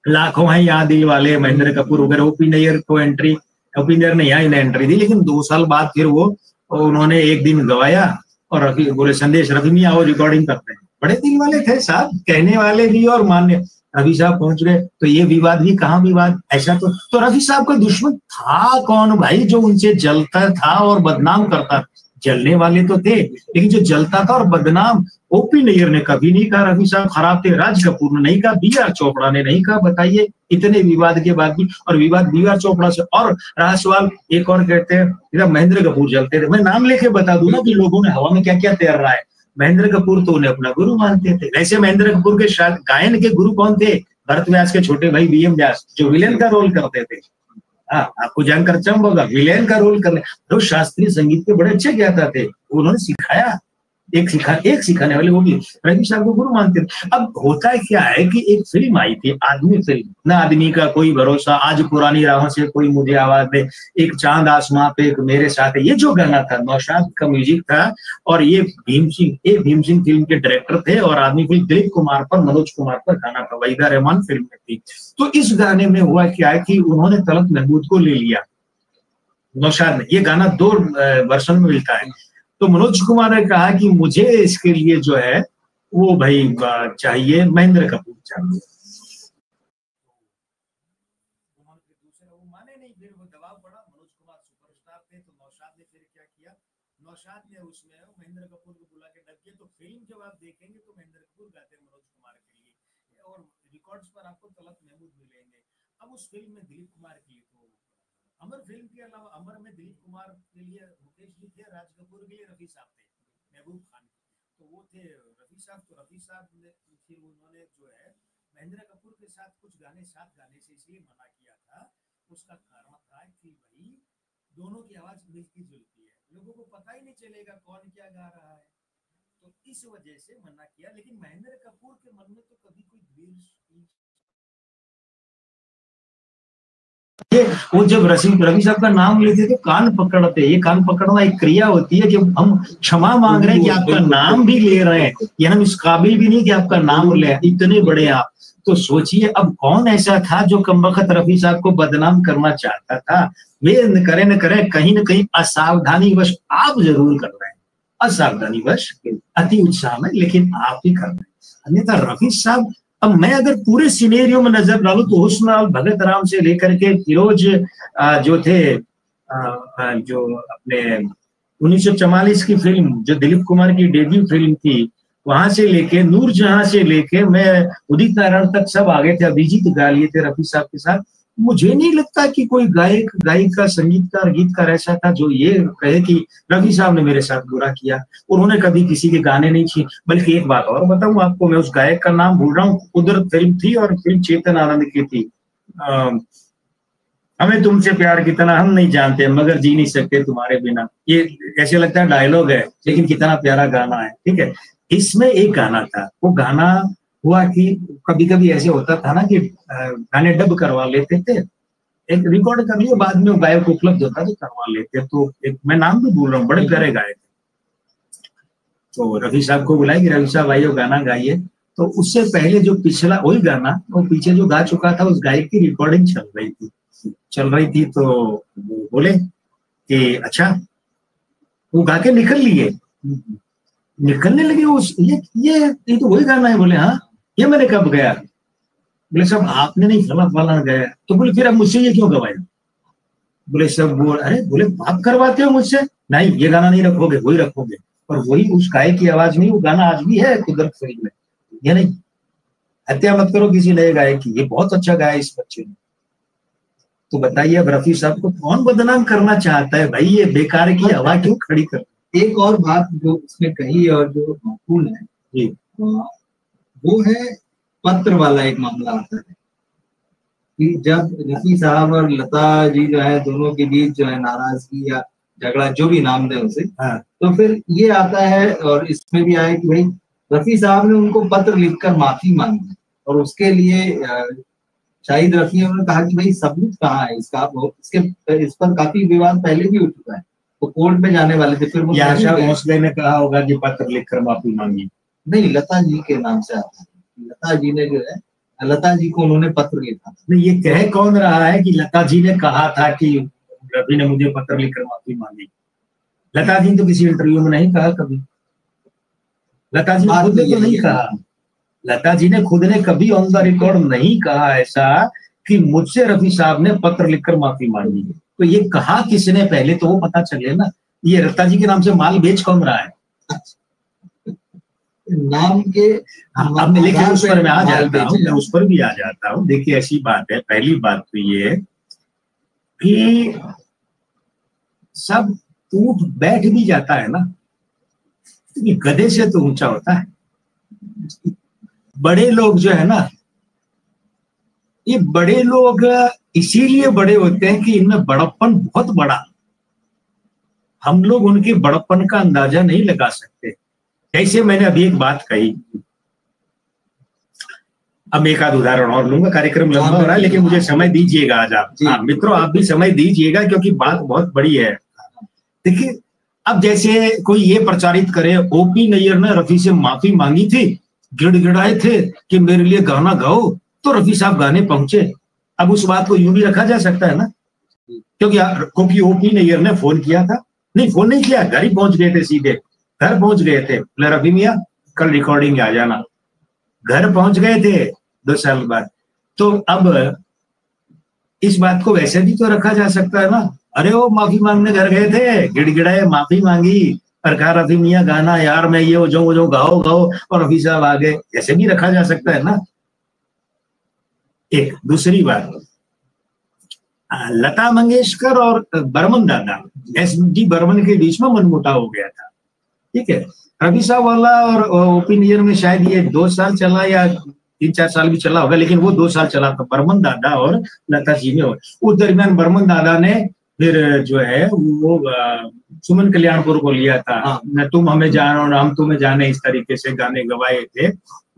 लाखों हैं यहाँ दिल वाले, महेंद्र कपूर वगैरह, ओ.पी. नैयर को एंट्री, ओ.पी. नैयर ने यहाँ इन्हें एंट्री दी, लेकिन 2 साल बाद फिर वो उन्होंने एक दिन गवाया और रफी बोले संदेश रफी नहीं आओ रिकॉर्डिंग करते हैं। बड़े दिल वाले थे साहब, कहने वाले भी और मान्य। रफी साहब पहुंच गए तो ये विवाद भी कहाँ विवाद, ऐसा तो रफी साहब का दुश्मन था कौन भाई, जो उनसे जलता था और बदनाम करता था। जलने वाले तो थे, लेकिन जो जलता था और बदनाम, ओ.पी. नैयर ने कभी नहीं कहा रफी साहब खराब थे, राज कपूर ने नहीं कहा, बी.आर. चोपड़ा ने नहीं कहा। बताइए इतने विवाद के बाद भी, और विवाद बी.आर. चोपड़ा से। और रहा सवाल एक और, कहते हैं महेंद्र कपूर जलते थे, मैं नाम लेके बता दूं ना कि लोगों ने हवा में क्या क्या तैर रहा है। महेंद्र कपूर तो उन्हें अपना गुरु मानते थे। वैसे महेंद्र कपूर के गायन के गुरु कौन थे? भरत व्यास के छोटे भाई बी.एम. व्यास, जो विलेन का रोल करते थे। हाँ, आपको जानकर चंब होगा, विलेन का रोल करने, तो शास्त्रीय संगीत के बड़े अच्छे ज्ञाता थे, उन्होंने सिखाया। एक सिखाने वाले वो भी रफी साहब को गुरु मानते थे। अब होता है क्या है कि एक फिल्म आई थी, आदमी फिल्म, ना आदमी का कोई भरोसा, आज पुरानी राहों से कोई मुझे आवाज दे, एक चांद आसमां पे एक मेरे साथ है, ये जो गाना था नौशाद का म्यूजिक था, और ये भीम सिंह फिल्म के डायरेक्टर थे, और आदमी फिल्म दिलीप कुमार पर, मनोज कुमार पर गाना था, वहीदा रहमान फिल्म में थी। तो इस गाने में हुआ क्या है कि उन्होंने तलत महमूद को ले लिया नौशाद ने। ये गाना 2 वर्षन में मिलता है। तो मनोज कुमार ने कहा कि मुझे इसके लिए जो है वो भाई चाहिए महेंद्र कपूर चाहिए। वो माने नहीं, फिर वो दबाव पड़ा, मनोज कुमार सुपरस्टार थे, तो नौशाद ने फिर क्या किया, नौशाद ने उसमें महेंद्र कपूर को बुला के डब किया। तो फिल्म जब आप देखेंगे तो महेंद्र कपूर गाते हैं मनोज कुमार के लिए, और रिकॉर्ड्स पर आपको तलत महमूद मिलेंगे। अब उस फिल्म में दिलीप कुमार की, तो अमर फिल्म के अलावा, अमर में दिलीप कुमार के लिए मुकेश जी थे, राज कपूर के लिए रफी साहब थे, महबूब खान, तो वो थे रफी साहब। तो रफी साहब ने फिर उन्होंने जो है महेंद्र कपूर के साथ कुछ गाने साथ गाने से इसलिए मना किया था, उसका कारण था कि भाई दोनों की आवाज मिलती जुलती है, लोगों को पता ही नहीं चलेगा कौन क्या गा रहा है, तो इस वजह से मना किया। लेकिन महेंद्र कपूर के मन में तो कभी कोई द्वेष, वो जब रफी साहब का नाम लेते तो कान पकड़ते। ये कान पकड़ना एक क्रिया होती है, जब हम क्षमा मांग रहे हैं कि आपका नाम भी ले रहे हैं, ये हम इस काबिल भी नहीं कि आपका नाम ले, इतने बड़े आप। तो सोचिए अब कौन ऐसा था जो कमबख्त रफी साहब को बदनाम करना चाहता था। वे न करे कहीं ना कहीं असावधानी वश आप जरूर कर रहे हैं, असावधानी वश, अति उत्साह में, लेकिन आप ही कर रहे हैं। अन्यथा रफी साहब, अब मैं अगर पूरे सिनेरियो में नजर डालूं तो हुस्न भगत राम से लेकर के फिरोज जो थे, जो अपने 1944 की फिल्म जो दिलीप कुमार की डेब्यू फिल्म थी, वहां से लेके नूरजहां से लेके मैं उदित नारायण तक सब आगे थे, अभिजीत गा लिए थे रफी साहब के साथ। मुझे नहीं लगता कि कोई गायिका, संगीतकार, गीतकार ऐसा था जो ये कहे कि रफी साहब ने मेरे साथ बुरा किया। उन्होंने कभी किसी के गाने नहीं छीने। बल्कि एक बात और बताऊं आपको, मैं उस गायक का नाम भूल रहा हूँ, उधर फिल्म थी और फिल्म चेतन आनंद की थी, हमें तुमसे प्यार कितना हम नहीं जानते मगर जी नहीं सकते तुम्हारे बिना। ये ऐसे लगता है डायलॉग है, लेकिन कितना प्यारा गाना है। ठीक है, इसमें एक गाना था, वो गाना हुआ कि कभी कभी ऐसे होता था ना कि गाने डब करवा लेते थे, एक रिकॉर्ड कर लिए, बाद में गायक उपलब्ध होता तो करवा लेते। तो एक मैं नाम भी भूल रहा हूँ, बड़े प्यारे गायक, तो रफी साहब को बुलाया कि रफी साहब आइए गाना गाइए। तो उससे पहले जो पिछला वही गाना, वो पीछे जो गा चुका था उस गायक की रिकॉर्डिंग चल रही थी। तो वो बोले कि अच्छा, वो गा के निकलने लगे उस ये तो वही गाना है। बोले हाँ, ये मैंने कब गाया? बोले साहब आपने नहीं, फला गाया। तो बोले फिर अब मुझसे ये क्यों गवाया? बोले सब अरे बोले आप करवाते हो मुझसे? नहीं, ये गाना नहीं रखोगे, वही रखोगे। और वही उस गायक की आवाज नहीं, वो गाना आज भी है कुदरत फरीद में। ये नहीं, हत्या मत करो किसी नए गायक की, ये बहुत अच्छा गाया इस बच्चे ने। तो बताइए अब रफी साहब को कौन बदनाम करना चाहता है भाई? ये बेकार की हवा क्यों खड़ी कर। एक और बात जो उसने कही और जो माकूल है जी, वो है पत्र वाला एक मामला आता है कि जब रफी साहब और लता जी जो है दोनों के बीच जो है नाराजगी या झगड़ा, जो भी नाम दे उसे, तो फिर ये आता है और इसमें भी आया कि भाई रफी साहब ने उनको पत्र लिखकर माफी मांगी और उसके लिए शाहिद रफी ने कहा कि भाई सबूत कहाँ है इसका? इस पर काफी विवाद पहले भी हो चुका है, तो कोर्ट में जाने वाले थे। फिर आशा भोसले ने कहा होगा कि पत्र लिखकर माफी मांगी। नहीं, लता जी के नाम से आता है। लता जी ने जो है, लता जी को उन्होंने पत्र लिखा था। नहीं, ये कह कौन रहा है कि लता जी ने कहा था कि रवि ने मुझे पत्र लिखकर माफी मांगी? लता जी तो किसी इंटरव्यू में नहीं कहा कभी। लता जी खुद ने तो नहीं कहा। लता जी ने खुद ने कभी ऑन द रिकॉर्ड नहीं कहा ऐसा कि मुझसे रफी साहब ने पत्र लिखकर माफी मांगी। तो ये कहा किसने पहले तो वो पता चले ना। ये लता जी के नाम से माल बेच कौन रहा है? नाम के अब लेकिन उस पर मैं आ जाता हूँ, मैं उस पर भी आ जाता हूँ। देखिए ऐसी बात है, पहली बात तो ये कि सब ऊंट बैठ भी जाता है ना, तो गधे से तो ऊंचा होता है। बड़े लोग जो है ना, ये बड़े लोग इसीलिए बड़े होते हैं कि इनमें बड़प्पन बहुत बड़ा, हम लोग उनके बड़प्पन का अंदाजा नहीं लगा सकते। जैसे मैंने अभी एक बात कही, अब एक आध उदाहरण और लूंगा, कार्यक्रम लंबा हो रहा है लेकिन मुझे समय दीजिएगा आज आप। हाँ मित्रों, आप भी समय दीजिएगा क्योंकि बात बहुत बड़ी है। देखिए अब जैसे कोई ये प्रचारित करे ओपी नैयर ने रफी से माफी मांगी थी, गिड़गिड़ाए थे कि मेरे लिए गाना गाओ, तो रफी साहब गाने पहुंचे। अब उस बात को यूं भी रखा जा सकता है ना, क्योंकि ओपी नैयर ने फोन किया था। नहीं, फोन नहीं किया, घर ही पहुंच गए थे, सीधे घर पहुंच गए थे। बोले रफी मियां कल रिकॉर्डिंग आ जाना। घर पहुंच गए थे 2 साल बाद। तो अब इस बात को वैसे भी तो रखा जा सकता है ना, अरे वो माफी मांगने घर गए थे, गिड़गिड़ाए, माफी मांगी, और कहा रफी मियां गाना यार मैं ये हो जाऊं गाओ गाओ, और रफी साहब आ गए। ऐसे भी रखा जा सकता है ना। एक दूसरी बात, लता मंगेशकर और बर्मन दादा, एस.डी. बर्मन के बीच में मनमुटाव हो गया था, ठीक है। रफी साहब वाला और ओपी नैयर में शायद ये 2 साल चला या 3-4 साल भी चला होगा, लेकिन वो 2 साल चला था बर्मन दादा और लता जी ने। उस दरमियान बर्मन दादा ने फिर जो है वो सुमन कल्याणपुर को लिया था, न तुम हमें जानो और हम तुम्हें जाने, इस तरीके से गाने गवाए थे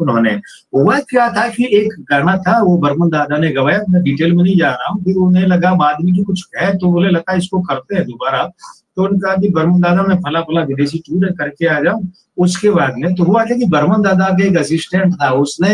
उन्होंने। हुआ क्या था कि एक गाना था वो बर्मन दादा ने गवाया, मैं डिटेल में नहीं जा रहा हूँ। फिर उन्हें लगा बाद में कि कुछ है, तो बोले लता इसको करते हैं दोबारा। तो उन्होंने कहा कि बर्मन दादा मैं फला विदेशी टूर करके आ जाऊं। उसके बाद में तो हुआ था कि बर्मन दादा के एक असिस्टेंट था, उसने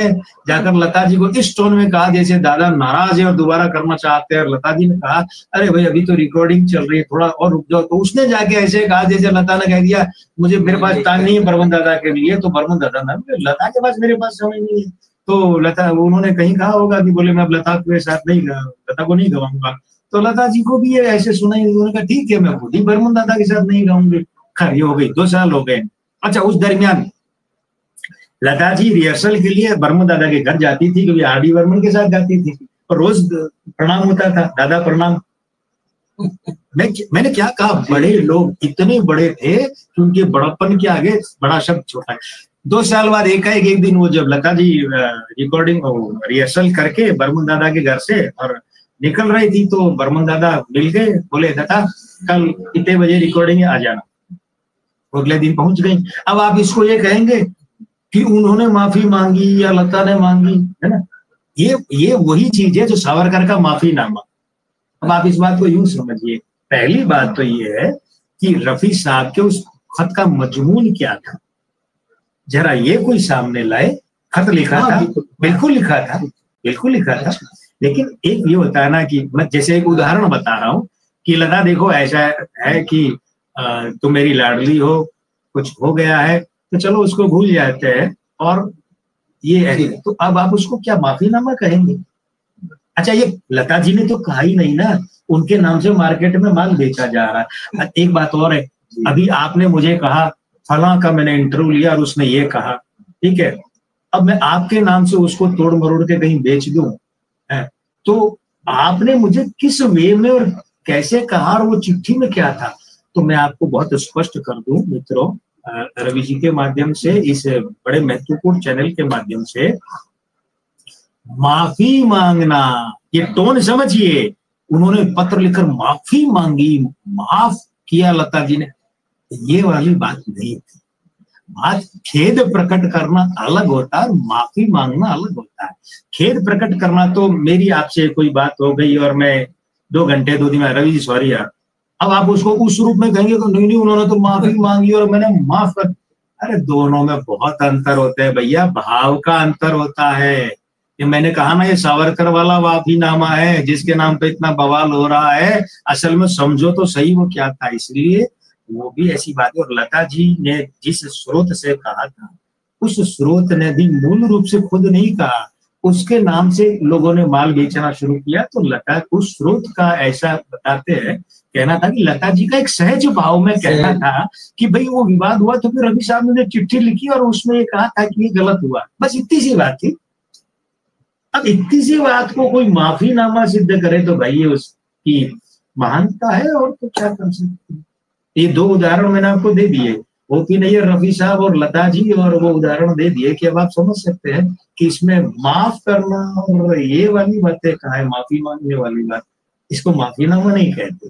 जाकर लता जी को इस टोन में कहा जैसे दादा नाराज है और दोबारा करना चाहते हैं। और लता जी ने कहा अरे भाई अभी तो रिकॉर्डिंग चल रही है, थोड़ा और रुक जाओ। तो उसने जाके ऐसे कहा जैसे लता ने कह दिया मुझे, मेरे पास टाइम नहीं है बर्मन दादा के लिए। तो बर्मन दादा ने, लता के पास मेरे पास समय नहीं है। तो लता, उन्होंने कहीं कहा होगा कि बोले मैं अब लता के साथ नहीं, लता को नहीं गवाऊंगा। तो लता जी को भी ये ऐसे सुनाई, उन्होंने कहा ठीक है मैं खुद ही बर्मन दादा के साथ नहीं गाऊंगी। खैर ये हो गई, 2 साल हो गए। अच्छा, उस दरमियान लता जी रिहर्सल के लिए बर्मन दादा के घर जाती थी, क्योंकि आर.डी. बर्मन के साथ गाती थी, और रोज प्रणाम होता था, दादा प्रणाम। मैंने क्या कहा, बड़े लोग इतने बड़े थे कि उनके बड़प्पन के आगे बड़ा शब्द छोटा है। 2 साल बाद एक दिन वो जब लता जी रिकॉर्डिंग रिहर्सल करके बर्मन दादा के घर से और निकल रही थी, तो बर्मन दादा मिल गए, बोले दादा कल इतने बजे रिकॉर्डिंग आ जाना। अगले दिन पहुंच गई। अब आप इसको ये कहेंगे कि उन्होंने माफी मांगी या लता ने मांगी, है ना। ये वही चीज है जो सावरकर का माफीनामा। अब आप इस बात को यूं समझिए, पहली बात तो ये है कि रफी साहब के उस खत का मजमून क्या था, जरा ये कोई सामने लाए। खत लिखा था, बिल्कुल लिखा था, बिल्कुल लिखा था। लेकिन एक ये होता है ना कि मैं जैसे एक उदाहरण बता रहा हूँ कि लता देखो ऐसा है कि तुम मेरी लाडली हो, कुछ हो गया है तो चलो उसको भूल जाते हैं, और ये है तो अब आप उसको क्या माफीनामा कहेंगे? अच्छा, ये लता जी ने तो कहा ही नहीं ना, उनके नाम से मार्केट में माल बेचा जा रहा है। एक बात और है, अभी आपने मुझे कहा फलां का मैंने इंटरव्यू लिया और उसने ये कहा, ठीक है, अब मैं आपके नाम से उसको तोड़ मरोड़ के कहीं बेच दूं, तो आपने मुझे किस वे में और कैसे कहा और वो चिट्ठी में क्या था? तो मैं आपको बहुत स्पष्ट कर दूं मित्रों, रवि जी के माध्यम से, इस बड़े महत्वपूर्ण चैनल के माध्यम से, माफी मांगना, ये टोन समझिए, उन्होंने पत्र लिखकर माफी मांगी, माफ किया लता जी ने, ये वाली बात नहीं थी। बात खेद प्रकट करना अलग होता है और माफी मांगना अलग होता है। खेद प्रकट करना तो मेरी आपसे कोई बात हो गई और मैं 2 घंटे 2 दिन में रवि जी सॉरी यार, अब आप उसको उस रूप में कहेंगे तो नहीं उन्होंने तो माफी मांगी और मैंने माफ कर, अरे दोनों में बहुत अंतर होता है भैया, भाव का अंतर होता है। ये मैंने कहा ना, ये सावरकर वाला माफीनामा है जिसके नाम पे इतना बवाल हो रहा है, असल में समझो तो सही वो क्या था। इसलिए वो भी ऐसी बात है। और लता जी ने जिस स्रोत से कहा था, उस स्रोत ने भी मूल रूप से खुद नहीं कहा, उसके नाम से लोगों ने माल बेचना शुरू किया। तो लता उस स्रोत का ऐसा बताते हैं, कहना था कि लता जी का एक सहज भाव में कहना था कि भाई वो विवाद हुआ तो फिर रवि साहब ने चिट्ठी लिखी और उसमें ये कहा था कि ये गलत हुआ, बस इतनी सी बात थी। अब इतनी सी बात को कोई माफीनामा सिद्ध करे तो भाई ये उसकी महानता है, और तो क्या कर सकते। ये 2 उदाहरण मैंने आपको दे दिए, ओपी नैयर, रफी साहब और लता जी, और वो उदाहरण दे दिए कि अब आप समझ सकते हैं कि इसमें माफ करना और ये वाली बातें कहाँ है, माफी मांगने वाली बात, इसको माफीनामा नहीं कहते।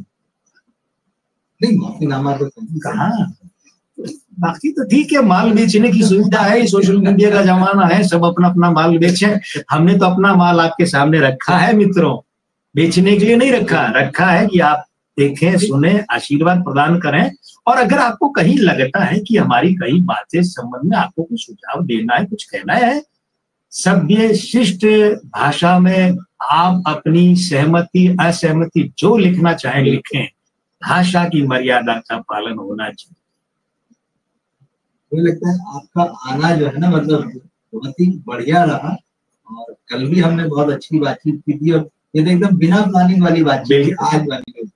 नहीं, माफीनामा तो कहाँ, बाकी तो ठीक है, माल बेचने की सुविधा है, सोशल मीडिया का जमाना है, सब अपना अपना माल बेचे। हमने तो अपना माल आपके सामने रखा है मित्रों, बेचने के लिए नहीं रखा है कि आप देखें, सुने, आशीर्वाद प्रदान करें। और अगर आपको कहीं लगता है कि हमारी कई बातें संबंध में आपको कुछ सुझाव देना है, कुछ कहना है, सभ्य शिष्ट भाषा में आप अपनी सहमति असहमति जो लिखना चाहें लिखें, भाषा की मर्यादा का पालन होना चाहिए। मुझे लगता है आपका आना जो है ना, मतलब बहुत ही बढ़िया रहा, और कल भी हमने बहुत अच्छी बातचीत की थी, और ये तो एकदम बिना प्लानिंग वाली बातचीत आज वाली,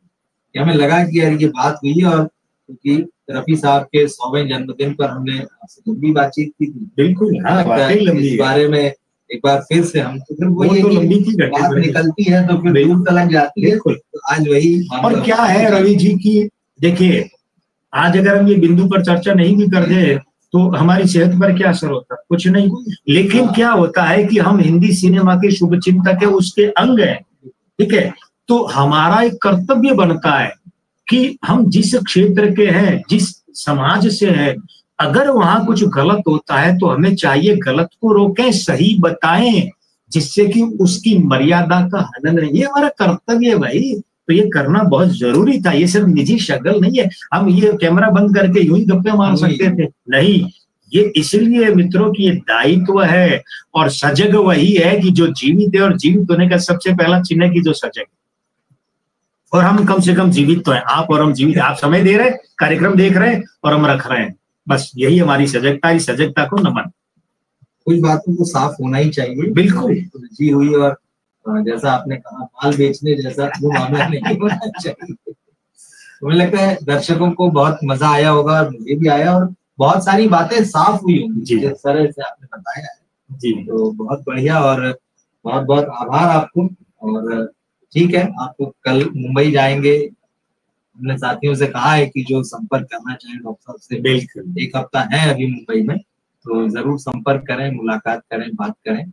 हमें लगा कि यार ये बात हुई है, और क्योंकि रफी साहब के 100वें जन्मदिन पर हमने लंबी बातचीत की थी। बिल्कुल, इस बारे में एक बार फिर से हम तो फिर वो तो लंबी की बात निकलती है तो फिर दूर तलक जाती है। तो आज वही, और क्या है रवि जी की, देखिए आज अगर हम ये बिंदु पर चर्चा नहीं भी कर दे तो हमारी सेहत पर क्या असर होता है? कुछ नहीं। लेकिन क्या होता है कि हम हिंदी सिनेमा के शुभ चिंतक है, उसके अंग हैं, ठीक है, तो हमारा एक कर्तव्य बनता है कि हम जिस क्षेत्र के हैं, जिस समाज से है, अगर वहां कुछ गलत होता है तो हमें चाहिए गलत को रोकें, सही बताएं, जिससे कि उसकी मर्यादा का हनन नहीं। ये हमारा कर्तव्य है भाई, तो ये करना बहुत जरूरी था। ये सिर्फ निजी शगल नहीं है, हम ये कैमरा बंद करके यूं ही गप्पे मार सकते थे, नहीं। ये इसलिए मित्रों की ये दायित्व है, और सजग वही है कि जो जीवित है, और जीवित होने का सबसे पहला चिन्ह है कि जो सजग, और हम कम से कम जीवित तो हैं, आप और हम जीवित, आप समय दे रहे हैं, कार्यक्रम देख रहे हैं और हम रख रहे हैं, बस यही हमारी सजगता। इस सजगता को नमन। कुछ बातों को साफ होना ही चाहिए, बिल्कुल जी हुई, और जैसा आपने कहा माल बेचने जैसा वो मामला नहीं होना चाहिए। मुझे लगता है दर्शकों को बहुत मजा आया होगा, और मुझे भी आया, और बहुत सारी बातें साफ हुई होंगी जिस तरह से आपने बताया है जी। तो बहुत बढ़िया, और बहुत बहुत आभार आपको। और ठीक है, आपको कल मुंबई जाएंगे, हमने साथियों से कहा है कि जो संपर्क करना चाहे डॉक्टर साहब से, बिल्कुल 1 हफ्ता है अभी मुंबई में, तो जरूर संपर्क करें, मुलाकात करें, बात करें।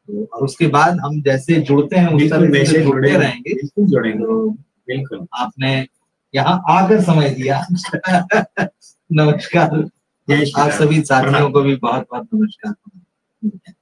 तो और उसके बाद हम जैसे जुड़ते हैं उस तरह से जुड़ते रहेंगे, बिल्कुल जुड़ेंगे। तो बिल्कुल आपने यहाँ आकर समय दिया। नमस्कार। जय श्री आप राम। सभी साथियों को भी बहुत बहुत नमस्कार।